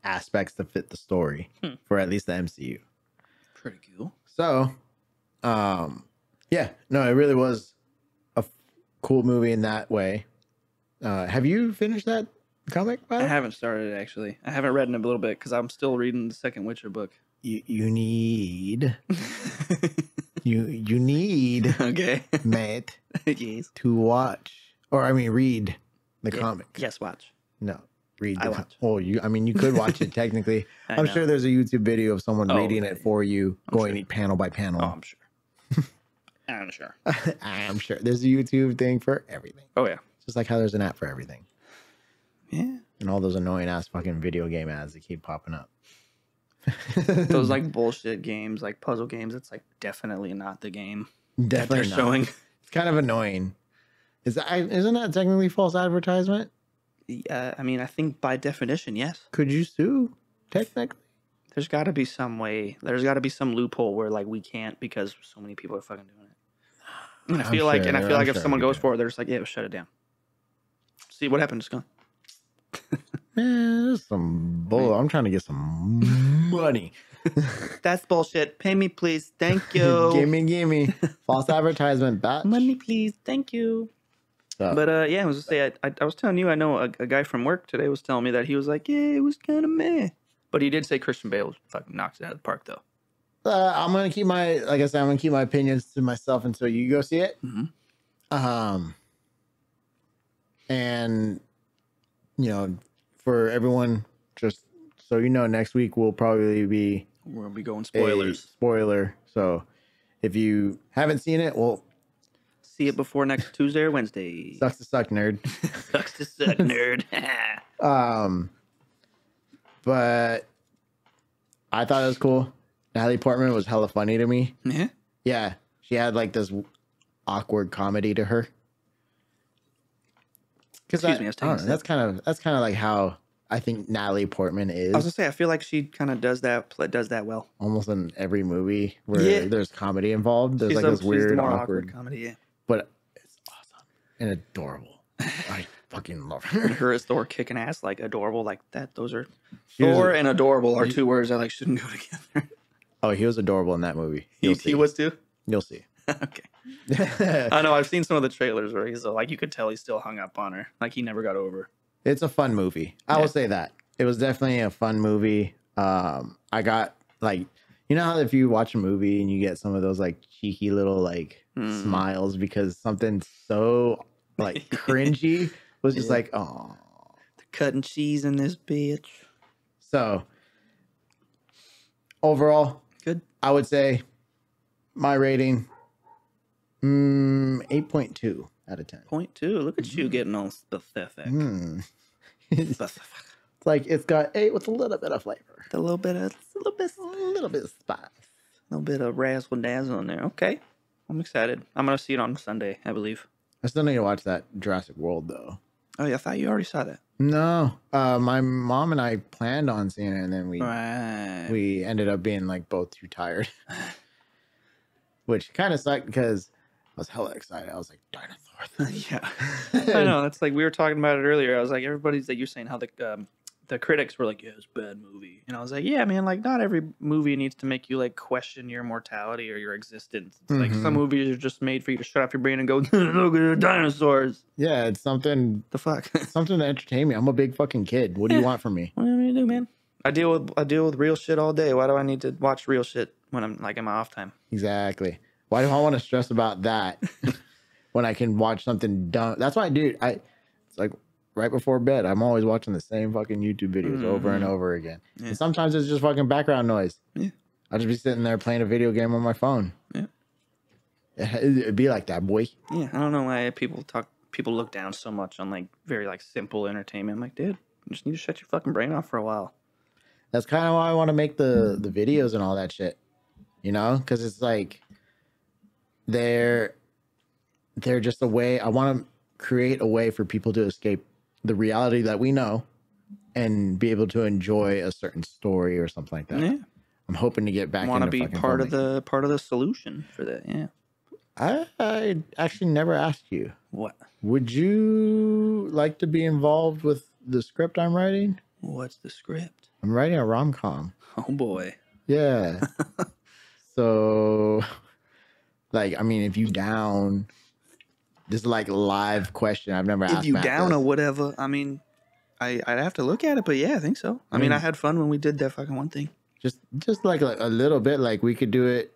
S1: aspects to fit the story for at least the MCU.
S2: Pretty cool.
S1: So, yeah, no, it really was a cool movie in that way. Have you finished that comic?
S2: I haven't started it, actually. I haven't read in a little bit because I'm still reading the second Witcher book.
S1: You need you need
S2: okay,
S1: mate,
S2: yes,
S1: to watch read the comic.
S2: Yes, watch.
S1: No, read.
S2: I watch.
S1: You could watch it technically. I'm sure there's a YouTube video of someone reading it for you, going panel by panel.
S2: Oh, I'm sure. I'm sure.
S1: I'm sure there's a YouTube thing for everything.
S2: Oh yeah,
S1: just like how there's an app for everything.
S2: Yeah,
S1: and all those annoying ass fucking video game ads that keep popping up.
S2: Those like bullshit games, like puzzle games. It's like definitely not the game.
S1: Definitely
S2: that they're showing.
S1: It's kind of annoying. Isn't that technically false advertisement?
S2: Yeah, I think by definition, yes.
S1: Could you sue? Technically,
S2: there's got to be some way. There's got to be some loophole where like we can't because so many people are fucking doing it. And I feel like if someone goes for it, they're just like, yeah, shut it down. See what happened? It's gone.
S1: Man, there's some bull. I'm trying to get some money.
S2: That's bullshit. Pay me, please. Thank you.
S1: Gimme. False advertisement, batch.
S2: Money, please. Thank you. But yeah, I was gonna say, I was telling you, I know a guy from work today was telling me that he was like, yeah, it was kind of meh. But he did say Christian Bale fucking knocks it out of the park, though.
S1: I'm gonna keep I'm gonna keep my opinions to myself until you go see it.
S2: Mm-hmm.
S1: And for everyone, just so you know, next week we'll probably be
S2: going spoilers.
S1: Spoiler. So if you haven't seen it, well,
S2: see it before next Tuesday or Wednesday.
S1: Sucks to suck, nerd.
S2: Sucks to suck, nerd.
S1: But I thought it was cool. Natalie Portman was hella funny to me.
S2: Yeah.
S1: Yeah, she had like this awkward comedy to her.
S2: Excuse me, I was taking
S1: that's kind of like how I think Natalie Portman is.
S2: I was gonna say, I feel like she kind of does that well.
S1: Almost in every movie where there's comedy involved, there's like this weird, awkward
S2: comedy. Yeah,
S1: but it's awesome and adorable. I fucking love her.
S2: Her as Thor kicking ass, like adorable, like that. Those are Thor and adorable are two words that like shouldn't go together.
S1: Oh, he was adorable in that movie.
S2: He was too.
S1: You'll see.
S2: Okay. I know. I've seen some of the trailers where he's like, you could tell he's still hung up on her. Like he never got over.
S1: It's a fun movie. I will say that. It was definitely a fun movie. I got like, you know how if you watch a movie and you get some of those like cheeky little like smiles because something so like cringy was just like, oh,
S2: the cutting cheese in this bitch.
S1: So overall,
S2: Good.
S1: I would say my rating 8.2 out of 10.
S2: 0.2. Look at you getting all specific.
S1: It's
S2: Specific.
S1: like it's got 8 with a little bit of flavor.
S2: A little bit of
S1: Spice.
S2: a little bit of razzle dazzle in there. Okay. I'm excited. I'm gonna see it on Sunday, I believe.
S1: I still need to watch that Jurassic World though.
S2: Oh yeah, I thought you already saw that.
S1: No, my mom and I planned on seeing it, and then
S2: Right.
S1: we ended up being like both too tired, which kind of sucked because I was hella excited. I was like, dinosaurs.
S2: Yeah. I know. It's like we were talking about it earlier. I was like, everybody's like, you're saying how the critics were like, yeah, it's a bad movie. And I was like, yeah, man, like not every movie needs to make you like question your mortality or your existence. It's like some movies are just made for you to shut off your brain and go, look at the dinosaurs.
S1: Yeah, it's something.
S2: The fuck?
S1: Something to entertain me. I'm a big fucking kid. What do you want from me?
S2: What do you want me to do, man? I deal with real shit all day. Why do I need to watch real shit when I'm like in my off time?
S1: Exactly. Why do I want to stress about that when I can watch something dumb? That's why I do. It's like right before bed, I'm always watching the same fucking YouTube videos over and over again. Yeah. And sometimes it's just fucking background noise. Yeah. I'll just be sitting there playing a video game on my phone. Yeah. It'd be like that, boy.
S2: Yeah. I don't know why people look down so much on like very like simple entertainment. I'm like, dude, you just need to shut your fucking brain off for a while.
S1: That's kind of why I want to make the videos and all that shit. You know? Because it's like they're just a way. I want to create a way for people to escape the reality that we know and be able to enjoy a certain story or something like that. Yeah. I'm hoping to get back.
S2: Want to be part of the solution for that? Yeah.
S1: I actually never asked you.
S2: What?
S1: Would you like to be involved with the script I'm writing?
S2: What's the script?
S1: I'm writing a rom-com.
S2: Oh boy.
S1: Yeah. So, like, I mean, if you down, this is like a live question. I've never asked.
S2: If you Matt down this. Or whatever, I mean, I'd have to look at it, but yeah, I think so. I mean, I had fun when we did that fucking one thing.
S1: Just like a little bit, like we could do it,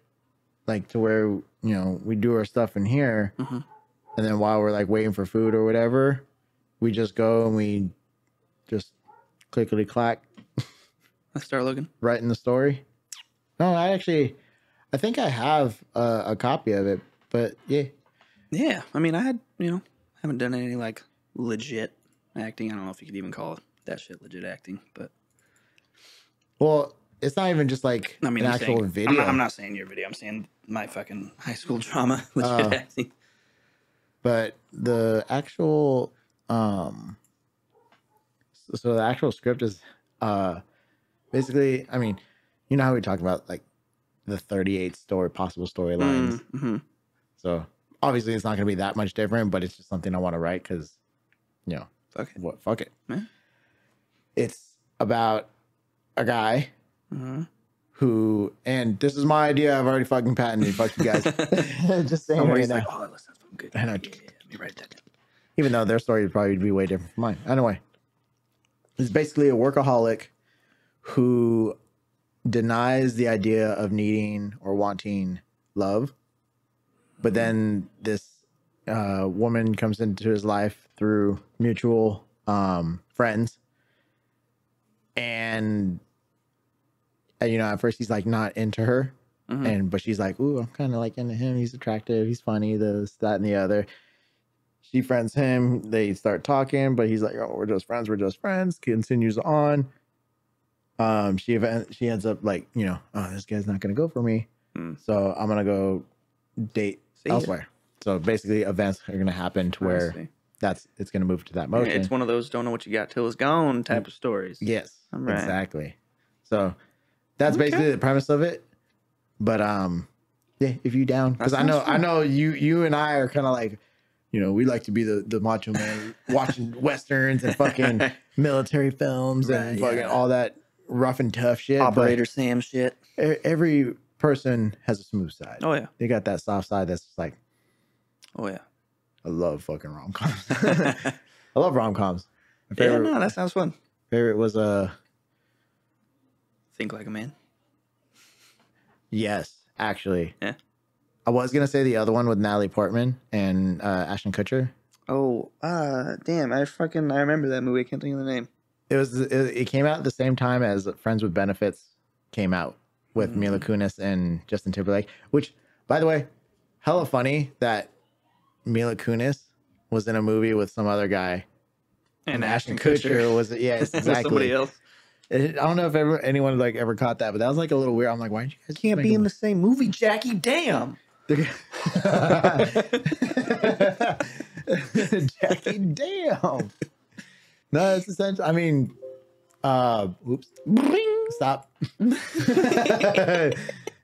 S1: like to where we do our stuff in here, and then while we're like waiting for food or whatever, we just go and we just clickety clack.
S2: Let's start looking.
S1: Writing the story. No, I think I have a copy of it, but yeah.
S2: Yeah, I mean, I haven't done any like legit acting. I don't know if you could even call that shit legit acting, but.
S1: Well, it's not even just like an actual video.
S2: I'm not saying your video. I'm saying my fucking high school drama legit acting.
S1: But the actual, so the actual script is, basically, I mean, you know how we talk about like the 38 possible storylines. So obviously it's not going to be that much different, but it's just something I want to write because, fuck it. Yeah. It's about a guy who, and this is my idea. I've already fucking patented. Fuck you guys. Just saying. Right now.
S2: Like, oh, that sounds fucking good.
S1: I know.
S2: Yeah, let me write that down.
S1: Even though their story would probably be way different from mine. Anyway, it's basically a workaholic who denies the idea of needing or wanting love. But then this woman comes into his life through mutual friends. And at first he's like not into her. But she's like, ooh, I'm kind of like into him. He's attractive. He's funny. This, that, and the other. She friends him. They start talking, but he's like, oh, we're just friends. We're just friends. Continues on. She ends up like, oh, this guy's not going to go for me. So I'm going to go date elsewhere. So basically events are going to happen to where it's going to move to that motion.
S2: Yeah, it's one of those don't know what you got till it's gone type of stories.
S1: Yes, exactly. So that's basically the premise of it. But yeah, if you down, because I know you and I are kind of like, we like to be the macho man watching westerns and fucking military films and fucking all that rough and tough shit.
S2: Operator Sam shit.
S1: Every person has a smooth side.
S2: Oh yeah,
S1: they got that soft side that's just like,
S2: oh yeah,
S1: I love fucking rom-coms. I love rom-coms.
S2: Yeah, no, that sounds fun.
S1: Favorite was
S2: Think Like a Man.
S1: Yes, actually.
S2: Yeah.
S1: I was gonna say the other one with Natalie Portman and Ashton Kutcher.
S2: Oh, damn! I remember that movie. I can't think of the name.
S1: It came out at the same time as Friends with Benefits came out. with Mila Kunis and Justin Timberlake. Which, by the way, hella funny that Mila Kunis was in a movie with some other guy,
S2: And
S1: Ashton Kutcher was yes,
S2: with
S1: exactly.
S2: somebody else.
S1: I don't know if anyone like ever caught that, but that was like a little weird. I'm like, why didn't you guys
S2: Can't be in the same movie, Jackie? Damn.
S1: Jackie, damn. No, it's essential. I mean, oops.
S2: Bring.
S1: Stop.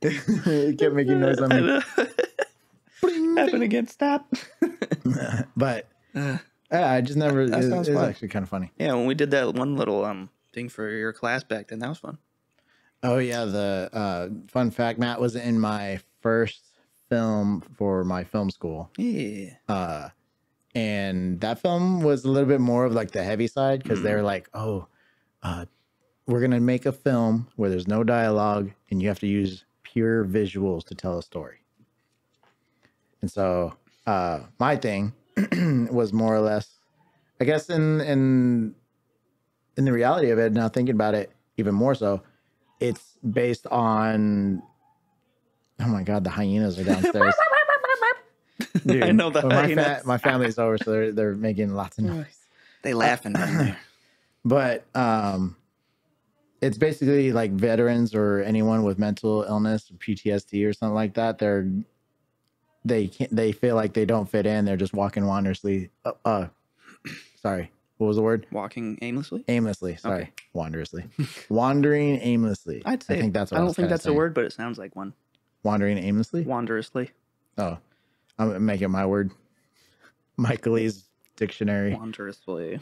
S1: It kept making noise on me.
S2: Happen again. Stop.
S1: But yeah, I just never.
S2: That sounds
S1: it was
S2: fun.
S1: actually kind of funny.
S2: Yeah, when we did that one little thing for your class back then, that was fun.
S1: Oh yeah, the fun fact, Matt was in my first film for my film school.
S2: Yeah.
S1: And that film was a little bit more of like the heavy side because they're like, oh, we're gonna make a film where there's no dialogue and you have to use pure visuals to tell a story. And so my thing was more or less, I guess, in the reality of it, now thinking about it even more so, it's based on, oh my God, the hyenas are downstairs. Dude,
S2: I know the hyenas.
S1: my family's over, so they're making lots of noise.
S2: They laughing down there.
S1: But it's basically like veterans or anyone with mental illness, or PTSD or something like that. They feel like they don't fit in. They're just walking wanderously. Sorry, what was the word?
S2: Walking aimlessly.
S1: Aimlessly. Sorry,
S2: Okay.
S1: Wanderously. Wandering aimlessly.
S2: I'd say.
S1: I think that's. What
S2: I
S1: I
S2: don't
S1: was
S2: think
S1: kinda
S2: that's
S1: saying.
S2: a word, but it sounds like one.
S1: Wandering aimlessly.
S2: Wanderously.
S1: Oh, I'm gonna make it my word. Michael's dictionary.
S2: Wanderously.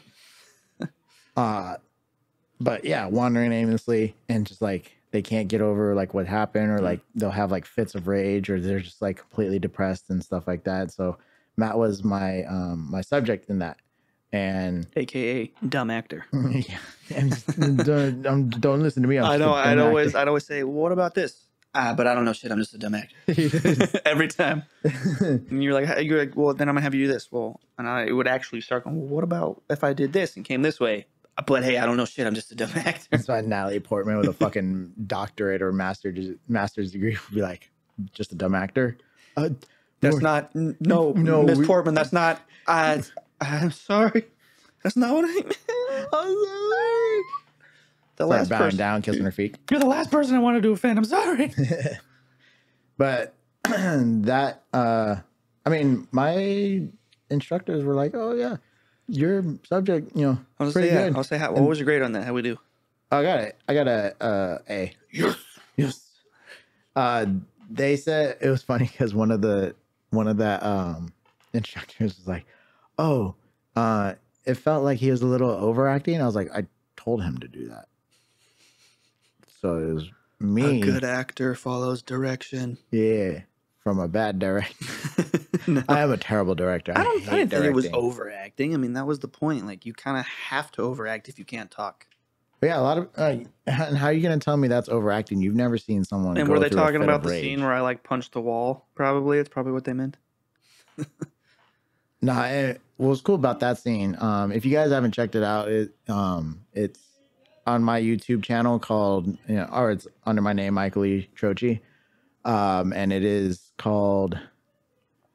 S1: But yeah, wandering aimlessly and just like they can't get over like what happened, or like they'll have like fits of rage, or they're just like completely depressed and stuff like that. So Matt was my my subject in that, and
S2: AKA dumb actor.
S1: yeah, and don't listen to me.
S2: I know. I'd always say, well, what about this? But I don't know shit. I'm just a dumb actor. Every time. And you're like, well, then I'm gonna have you do this. Well, and I would actually start going, well, what about if I did this and came this way? But hey, I don't know shit. I'm just a dumb actor.
S1: That's why Natalie Portman with a fucking doctorate or master's degree would be like, just a dumb actor.
S2: That's not. No, Miss Portman. That's not. I'm sorry. That's not what I meant.
S1: I'm sorry.
S2: The
S1: Start
S2: last
S1: bowing
S2: person.
S1: down, kissing her feet.
S2: You're the last person I wanted to offend. I'm sorry.
S1: But that, I mean, my instructors were like, "Oh yeah, your subject, pretty good."
S2: I'll say, what was your grade on that? How we do?
S1: I got it. I got a A. Yes. They said it was funny because one of the instructors was like, "Oh, it felt like he was a little overacting." I was like, "I told him to do that." So it was me.
S2: A good actor follows direction.
S1: Yeah, from a bad director.
S2: No.
S1: I am a terrible director.
S2: I didn't think it was
S1: directing.
S2: overacting. I mean, that was the point. Like, you kind of have to overact if you can't talk.
S1: But yeah, a lot of. And how are you going to tell me that's overacting? You've never seen someone.
S2: And
S1: go
S2: were they
S1: through a
S2: talking
S1: fit
S2: about
S1: of
S2: the
S1: rage.
S2: scene where I like punched the wall? Probably. It's probably what they meant.
S1: Nah, what was cool about that scene? If you guys haven't checked it out, it's on my YouTube channel called, or it's under my name, Michael E. Trochi. And it is called.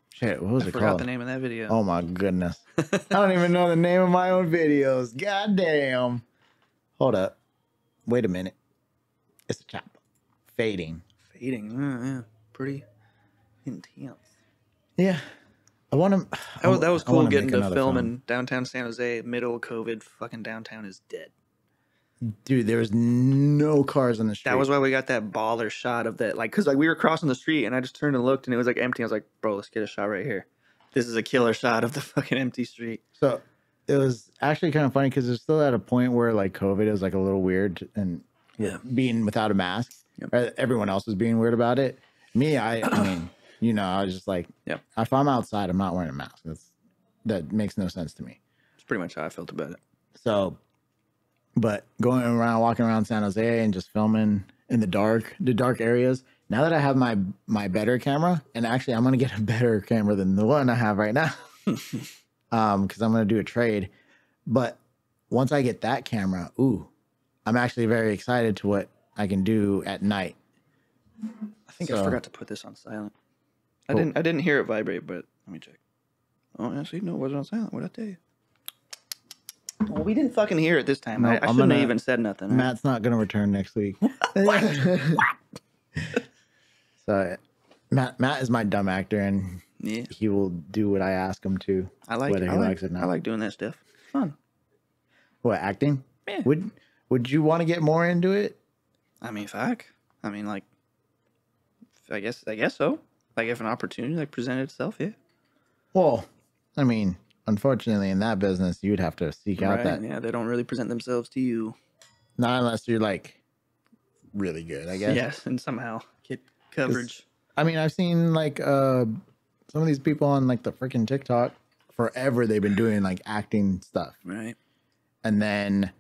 S1: Shit, what was
S2: I
S1: it
S2: forgot
S1: called?
S2: the name of that video.
S1: Oh my goodness. I don't even know the name of my own videos. God damn. Hold up. Wait a minute. It's a chop. Fading.
S2: Fading. Yeah. Pretty intense.
S1: Yeah. I want to.
S2: That was cool getting to film in downtown San Jose. Middle of COVID. Fucking downtown is dead.
S1: Dude, there was no cars on the street.
S2: That was why we got that baller shot of that. Like, because like we were crossing the street and I just turned and looked and it was like empty. I was like, bro, let's get a shot right here. This is a killer shot of the fucking empty street.
S1: So it was actually kind of funny because it's still at a point where like COVID is like a little weird and being without a mask. Yep. Everyone else was being weird about it. Me, I mean, I was just like, if I'm outside, I'm not wearing a mask. That makes no sense to me.
S2: It's pretty much how I felt about it.
S1: So, but walking around San Jose and just filming in the dark areas. Now that I have my better camera, and actually I'm going to get a better camera than the one I have right now. Because I'm going to do a trade. But once I get that camera, I'm actually very excited to what I can do at night.
S2: I think
S1: So-
S2: I forgot to put this on silent. I
S1: Oh.
S2: didn't hear it vibrate, but let me check. Oh, actually, no, it wasn't on silent. What'd I tell you? Well, we didn't fucking hear it this time.
S1: No,
S2: I
S1: I'm
S2: shouldn't
S1: gonna-
S2: have even said nothing. Right?
S1: Matt's not gonna return next week. So Matt is my dumb actor, and
S2: Yeah,
S1: he will do what I ask him to.
S2: I like.
S1: whether
S2: I
S1: he
S2: like,
S1: likes it or not.
S2: I like doing that stuff. Fun.
S1: What, acting?
S2: Yeah.
S1: Would you want to get more into it?
S2: I mean, fuck. I mean, like, I guess so. Like, if an opportunity like presented itself, yeah.
S1: Well, I mean, unfortunately, in that business, you'd have to seek out
S2: Right.
S1: that.
S2: Yeah, they don't really present themselves to you.
S1: Not unless you're like really good, I guess.
S2: Yes, and somehow get coverage.
S1: I mean, I've seen like some of these people on like the freaking TikTok forever. They've been doing like acting stuff,
S2: Right.
S1: and then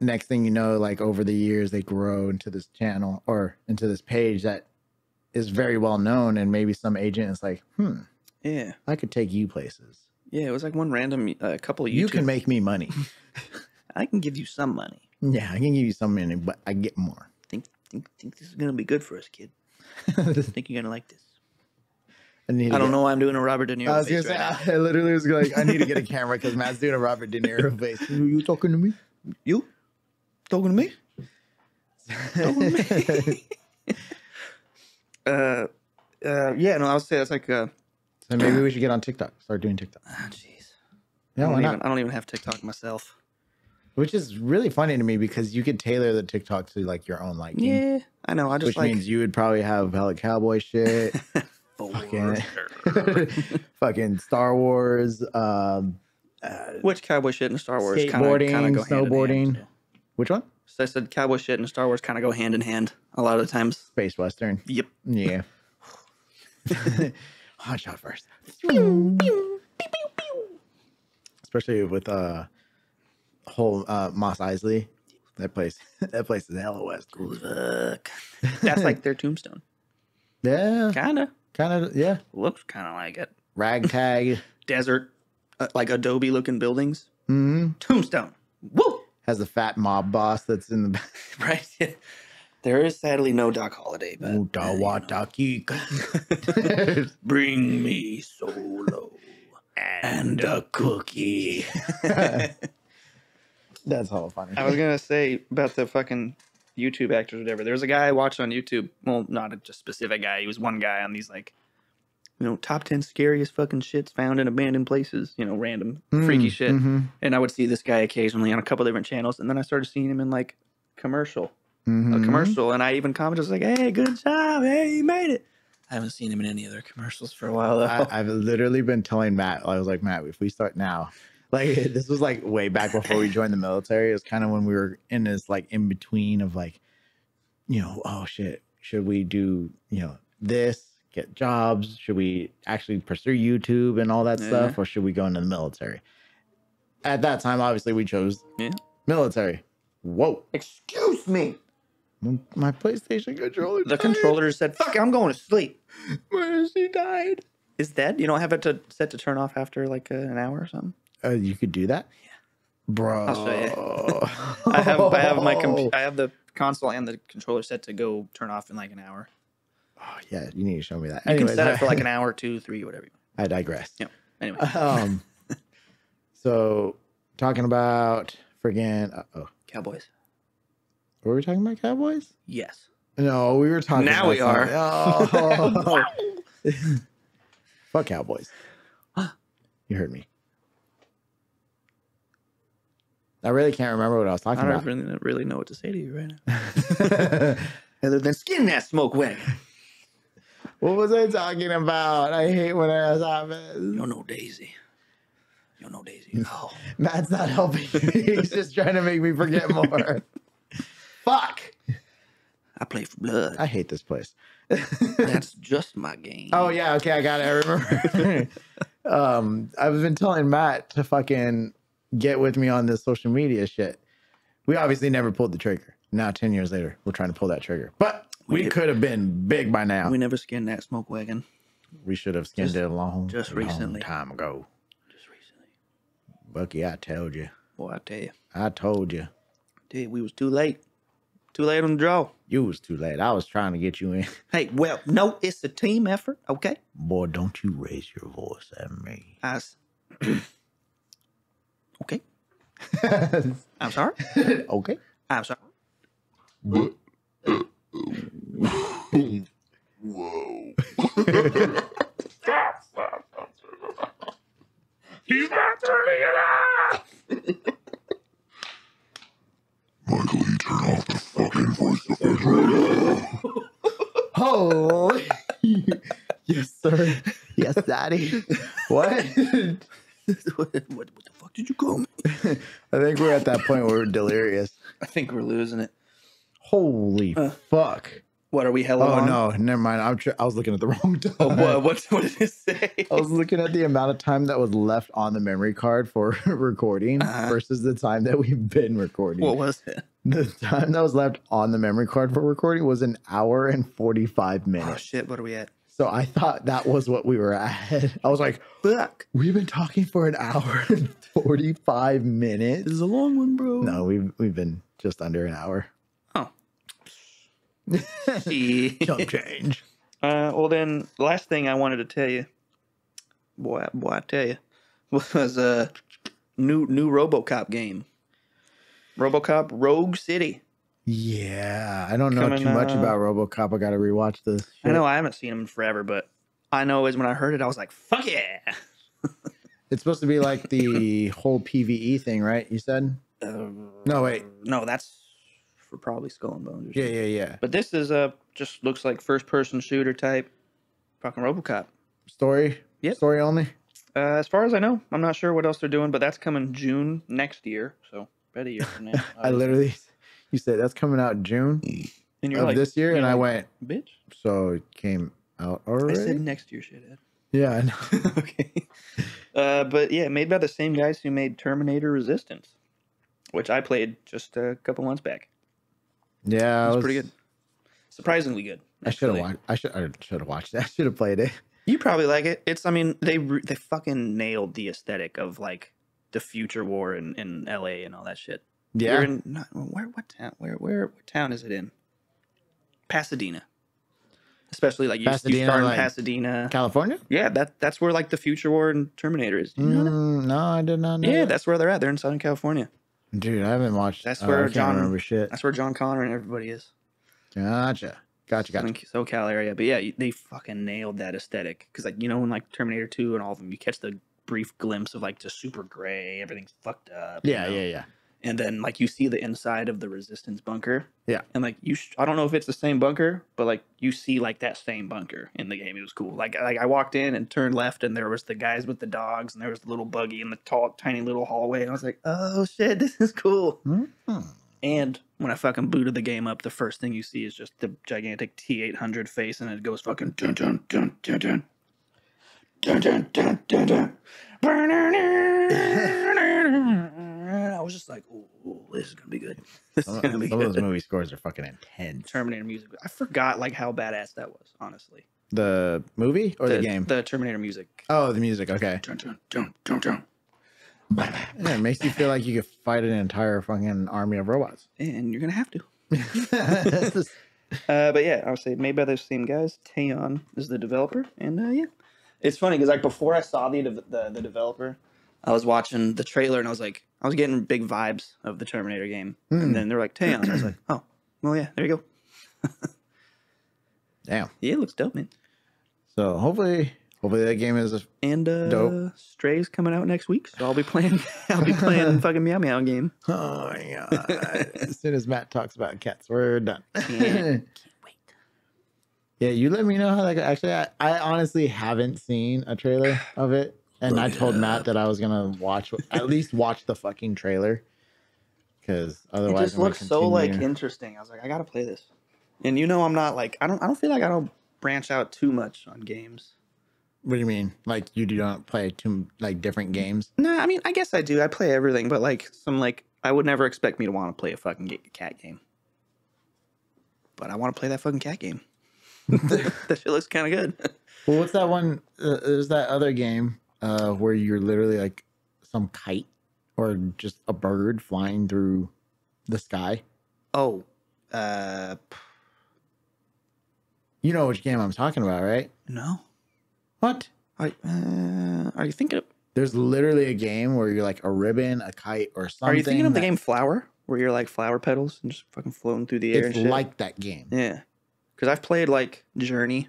S1: next thing you know, like over the years, they grow into this channel or into this page that is very well known, and maybe some agent is like,
S2: Yeah.
S1: I could take you places.
S2: Yeah, it was like one random couple of YouTube.
S1: You can make me money.
S2: I can give you some money.
S1: Yeah, I can give you some money, but I get more.
S2: Think this is gonna be good for us, kid. Think you're gonna like this. I don't know why I'm doing a Robert De Niro.
S1: I was gonna
S2: face
S1: say,
S2: right now.
S1: I literally was like, I need to get a camera because Matt's doing a Robert De Niro face. You talking to me?
S2: You talking to me? Talking to me? Yeah, no, I would say that's like
S1: So maybe we should get on TikTok. Start doing TikTok.
S2: jeez.
S1: Yeah, why not?
S2: I don't even have TikTok myself.
S1: Which is really funny to me because you could tailor the TikTok to like your own liking.
S2: Yeah, I know. I just
S1: Which
S2: like
S1: means you would probably have hella cowboy shit,
S2: Thor.
S1: fucking Star Wars,
S2: Which cowboy shit in Star Wars kind of
S1: skateboarding,
S2: go hand in
S1: snowboarding.
S2: hand. So.
S1: Which one?
S2: So I said cowboy shit and Star Wars kind of go hand in hand a lot of the times.
S1: Space Western.
S2: Yep.
S1: Yeah. Hot shot first. Especially with whole Mos Eisley. That place is hella west.
S2: Fuck. That's like their tombstone.
S1: Yeah.
S2: Kind of.
S1: Yeah.
S2: Looks kind of like it.
S1: Ragtag.
S2: Desert, like Adobe looking buildings.
S1: Mm-hmm.
S2: Tombstone. Woo!
S1: Has a fat mob boss that's in the back.
S2: Right. Yeah. There is sadly no Doc Holiday, but
S1: Utawataki.
S2: bring me solo and a cookie.
S1: That's hella funny.
S2: I was gonna say about the fucking YouTube actors, or whatever. There was a guy I watched on YouTube. Well, not a just specific guy. He was one guy on these like, top 10 scariest fucking shits found in abandoned places. Random freaky shit.
S1: Mm-hmm.
S2: And I would see this guy occasionally on a couple different channels, and then I started seeing him in like a commercial, and I even commented, I was like, "Hey, good job! Hey, you made it." I haven't seen him in any other commercials for a while though.
S1: I've literally been telling Matt, I was like, Matt, if we start now, like this was like way back before we joined the military. It was kind of when we were in this like in between of like, oh shit, should we do, this, get jobs? Should we actually pursue YouTube and all that stuff? Or should we go into the military? At that time, obviously we chose military. Whoa.
S2: Excuse me.
S1: My PlayStation controller.
S2: The controller said, "Fuck it, I'm going to sleep."
S1: Where she died?
S2: It's dead. You don't have it set to turn off after like an hour or something.
S1: You could do that. Yeah, bro.
S2: I'll show you. I have the console and the controller set to go turn off in like an hour.
S1: Oh yeah, you need to show me that.
S2: You can set it for like an hour, 2, 3, whatever.
S1: I digress.
S2: Yeah. Anyway.
S1: So talking about friggin'
S2: Cowboys.
S1: Were we talking about Cowboys?
S2: Yes.
S1: No, we were talking.
S2: Now we are.
S1: Oh. Fuck Cowboys. You heard me. I really can't remember what I was talking about.
S2: I don't really know what to say to you right now. Other than skin that smoke wagon.
S1: What was I talking about? I hate when I happens.
S2: You're no Daisy. You're no Daisy. Oh.
S1: Matt's not helping me. He's just trying to make me forget more. Fuck.
S2: I play for blood.
S1: I hate this place.
S2: That's just my game.
S1: Oh yeah, okay, I got it. I remember. I've been telling Matt to fucking get with me on this social media shit. We obviously never pulled the trigger. Now 10 years later, we're trying to pull that trigger. But we could have been big by now.
S2: We never skinned that smoke wagon.
S1: We should have skinned it a long
S2: recently.
S1: Time ago.
S2: Just recently.
S1: Bucky, I told you.
S2: Boy, I tell you.
S1: I told you.
S2: Dude, we was too late. Too late on the draw.
S1: You was too late. I was trying to get you in.
S2: Hey, well, no, it's a team effort, okay?
S1: Boy, don't you raise your voice at me.
S2: Okay. I'm sorry.
S1: Okay.
S2: I'm sorry.
S3: Whoa. He's not turning it off! Michael, you turn off the fucking voice effect right now.
S1: Oh, yes, sir. Yes, daddy. What?
S2: what the fuck did you call me?
S1: I think we're at that point where we're delirious.
S2: I think we're losing it.
S1: Holy fuck.
S2: What are we hella
S1: Oh,
S2: long?
S1: no, never mind. I was looking at the wrong time.
S2: Oh, what did it say?
S1: I was looking at the amount of time that was left on the memory card for recording versus the time that we've been recording.
S2: What was it?
S1: The time that was left on the memory card for recording was 1 hour and 45 minutes.
S2: Oh shit, what are we at?
S1: So I thought that was what we were at. I was like,
S2: Fuck.
S1: we've been talking for 1 hour and 45 minutes.
S2: This is a long one, bro.
S1: No, we've been just under 1 hour.
S2: Oh.
S1: Chump change.
S2: Well then, the last thing I wanted to tell you, boy, I tell you, was a new RoboCop game. RoboCop Rogue City.
S1: Yeah, I don't know
S2: Coming,
S1: too much about RoboCop. I got to rewatch this. Shit.
S2: I know I haven't seen him in forever, but I know as when I heard it, I was like, "Fuck yeah!"
S1: It's supposed to be like the whole PVE thing, right? You said? No, wait.
S2: No, that's for probably Skull and Bones. Or
S1: Yeah,
S2: something.
S1: yeah, yeah.
S2: But this is just looks like first person shooter type, fucking RoboCop.
S1: Story?
S2: Yep.
S1: Story only?
S2: As far as I know, I'm not sure what else they're doing, but that's coming June next year, so about a year from now.
S1: I literally, you said that's coming out June
S2: and you're
S1: of
S2: like,
S1: this year,
S2: you're
S1: and I
S2: like,
S1: went,
S2: bitch.
S1: so it came out already?
S2: I said next year, shithead.
S1: Yeah, I know.
S2: Okay. But yeah, made by the same guys who made Terminator Resistance, which I played just a couple months back.
S1: Yeah,
S2: It was pretty good. Surprisingly good.
S1: I should have
S2: actually.
S1: watched. I should have watched it. I should have played it.
S2: You probably like it. It's. I mean, they fucking nailed the aesthetic of like the future war in L.A. and all that shit.
S1: Yeah.
S2: You're in, what town? What town is it in? Pasadena. Especially like you
S1: Pasadena,
S2: start in
S1: like,
S2: Pasadena.
S1: California?
S2: Yeah, that's where like the future war and Terminator is. Do you know that?
S1: No, I did not know.
S2: Yeah,
S1: that.
S2: that's where they're at. They're in Southern California.
S1: Dude, I haven't watched.
S2: That's
S1: I
S2: where
S1: can't
S2: John.
S1: remember shit.
S2: That's where John Connor and everybody is.
S1: Gotcha.
S2: Southern SoCal area. But yeah, they fucking nailed that aesthetic. Because like in like Terminator 2 and all of them, you catch the brief glimpse of like just super gray, everything's fucked up.
S1: Yeah,
S2: you know?
S1: yeah.
S2: And then like you see the inside of the Resistance bunker.
S1: Yeah.
S2: And like I don't know if it's the same bunker, but like you see like that same bunker in the game. It was cool. Like I walked in and turned left, and there was the guys with the dogs, and there was the little buggy in the tiny little hallway. And I was like, oh shit, this is cool.
S1: Mm-hmm.
S2: And when I fucking booted the game up, the first thing you see is just the gigantic T-800 face, and it goes fucking dun dun dun dun dun dun dun dun dun dun. I was just like, "Ooh, this is gonna be good. This is gonna be
S1: Some
S2: good."
S1: of those movie scores are fucking intense.
S2: Terminator music. I forgot like how badass that was. Honestly,
S1: The movie or the game?
S2: The Terminator music.
S1: Oh, the music. Okay.
S2: Dun, dun, dun, dun, dun.
S1: Yeah, it makes you feel like you could fight an entire fucking army of robots.
S2: And you're gonna have to. But yeah, I would say made by those same guys. Taeon is the developer, and yeah, it's funny because like before I saw the developer, I was watching the trailer and I was getting big vibes of the Terminator game, and then they're like Taeon. I was like, oh, well yeah, there you go.
S1: Damn.
S2: Yeah, it looks dope, man.
S1: So hopefully that game is
S2: And
S1: dope.
S2: Stray's coming out next week, so I'll be playing fucking Meow Meow game.
S1: Oh my god. As soon as Matt talks about cats, we're done.
S2: Can't wait.
S1: Yeah, you let me know how that goes. Actually, I honestly haven't seen a trailer of it. And I told Matt that I was gonna at least watch the fucking trailer. Because otherwise
S2: It just looks so like interesting. I was like, I gotta play this. And I'm not like I don't feel like I don't branch out too much on games.
S1: What do you mean? Like you do not play two like different games?
S2: Nah, I mean I guess I do. I play everything, but like I would never expect me to want to play a fucking cat game. But I want to play that fucking cat game. That shit looks kind of good.
S1: Well, what's that one? There's that other game where you're literally like some kite or just a bird flying through the sky.
S2: Oh,
S1: You know which game I'm talking about, right?
S2: No.
S1: What?
S2: Are you thinking of?
S1: There's literally a game where you're like a ribbon, a kite, or something.
S2: Are you thinking of the game Flower, where you're like flower petals and just fucking floating through the air?
S1: It's
S2: and shit?
S1: like that game.
S2: Yeah, because I've played like Journey.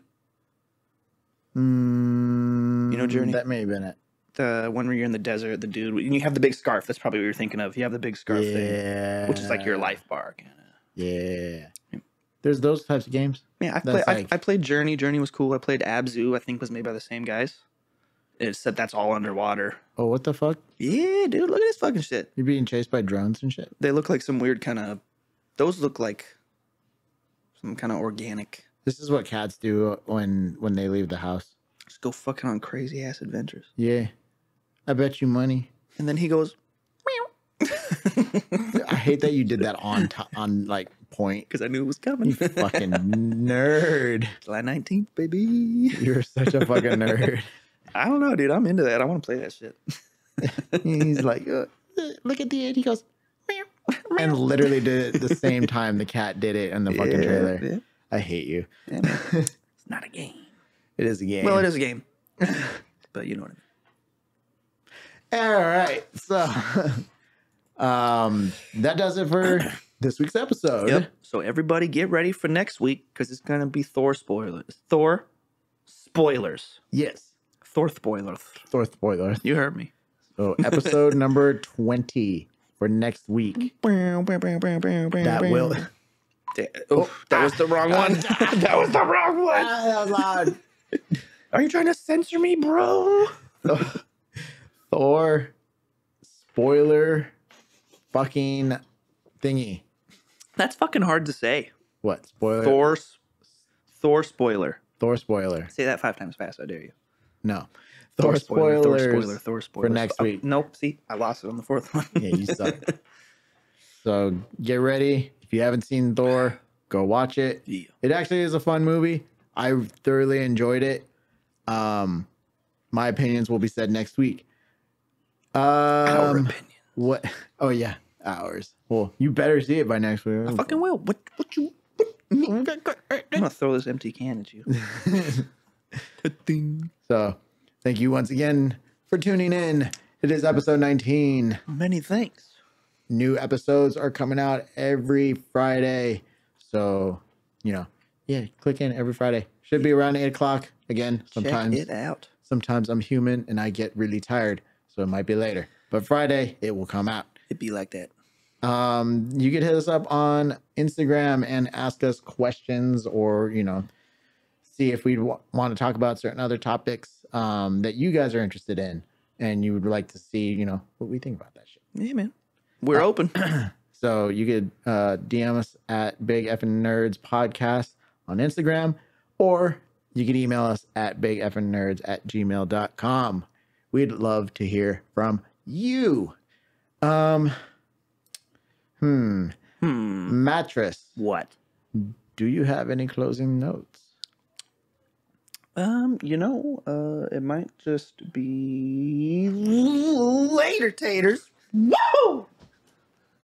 S1: You
S2: know Journey?
S1: That may have been it.
S2: The one where you're in the desert, the dude, and you have the big scarf. That's probably what you're thinking of. You have the big scarf thing, which is like your life bar, kind of.
S1: Yeah. There's those types of games.
S2: Yeah, I played Journey. Journey was cool. I played Abzu. I think was made by the same guys. It said that's all underwater.
S1: Oh, what the fuck?
S2: Yeah, dude, look at this fucking shit.
S1: You're being chased by drones and shit?
S2: They look like some weird kind of. Those look like some kind of organic.
S1: This is what cats do when they leave the house.
S2: Just go fucking on crazy ass adventures.
S1: Yeah. I bet you money.
S2: And then he goes,
S1: I hate that you did that on like point.
S2: because I knew it was coming.
S1: You fucking nerd.
S2: July 19th, baby.
S1: You're such a fucking nerd.
S2: I don't know, dude. I'm into that. I want to play that shit.
S1: He's like, look at the end. He goes, and literally did it the same time the cat did it in the fucking trailer.
S2: Yeah.
S1: I hate you.
S2: Yeah, man. It's not a game.
S1: It is a game.
S2: Well, it is a game. But you know what I mean.
S1: All right. So that does it for this week's episode.
S2: Yep. So everybody get ready for next week because it's going to be Thor spoilers. Thor spoilers.
S1: Yes.
S2: Thor spoilers.
S1: Thor spoiler.
S2: You heard me.
S1: So episode number 20 for next week. That will.
S2: That was the wrong one. That was the wrong one.
S1: That was loud.
S2: Are you trying to censor me, bro?
S1: Thor spoiler fucking thingy.
S2: That's fucking hard to say.
S1: What? Spoiler?
S2: Thor spoiler.
S1: Thor spoiler.
S2: Say that 5 times fast. I dare you.
S1: No. Thor spoilers
S2: Thor spoilers
S1: for next week.
S2: Nope. See, I lost it on the 4th one.
S1: Yeah, you suck. So get ready. If you haven't seen Thor, go watch it.
S2: Yeah.
S1: It actually is a fun movie. I thoroughly enjoyed it. My opinions will be said next week.
S2: Our opinion.
S1: What? Oh yeah, ours. Well, you better see it by next week.
S2: I fucking will. What you? I'm gonna throw this empty can at you.
S1: So, thank you once again for tuning in. It is episode 19.
S2: Many thanks.
S1: New episodes are coming out every Friday. So, click in every Friday. Should be around 8 o'clock. Again, sometimes.
S2: Check it out.
S1: Sometimes I'm human and I get really tired. So it might be later. But Friday, it will come out.
S2: It'd be like that.
S1: You could hit us up on Instagram and ask us questions or, see if we'd want to talk about certain other topics that you guys are interested in. And you would like to see, what we think about that shit.
S2: Yeah, man. We're open.
S1: So you could DM us at Big Effin' Nerds Podcast on Instagram, or you can email us at bigeffingnerds@gmail.com. We'd love to hear from you. Mattress.
S2: What?
S1: Do you have any closing notes?
S2: It might just be later, taters. Whoa!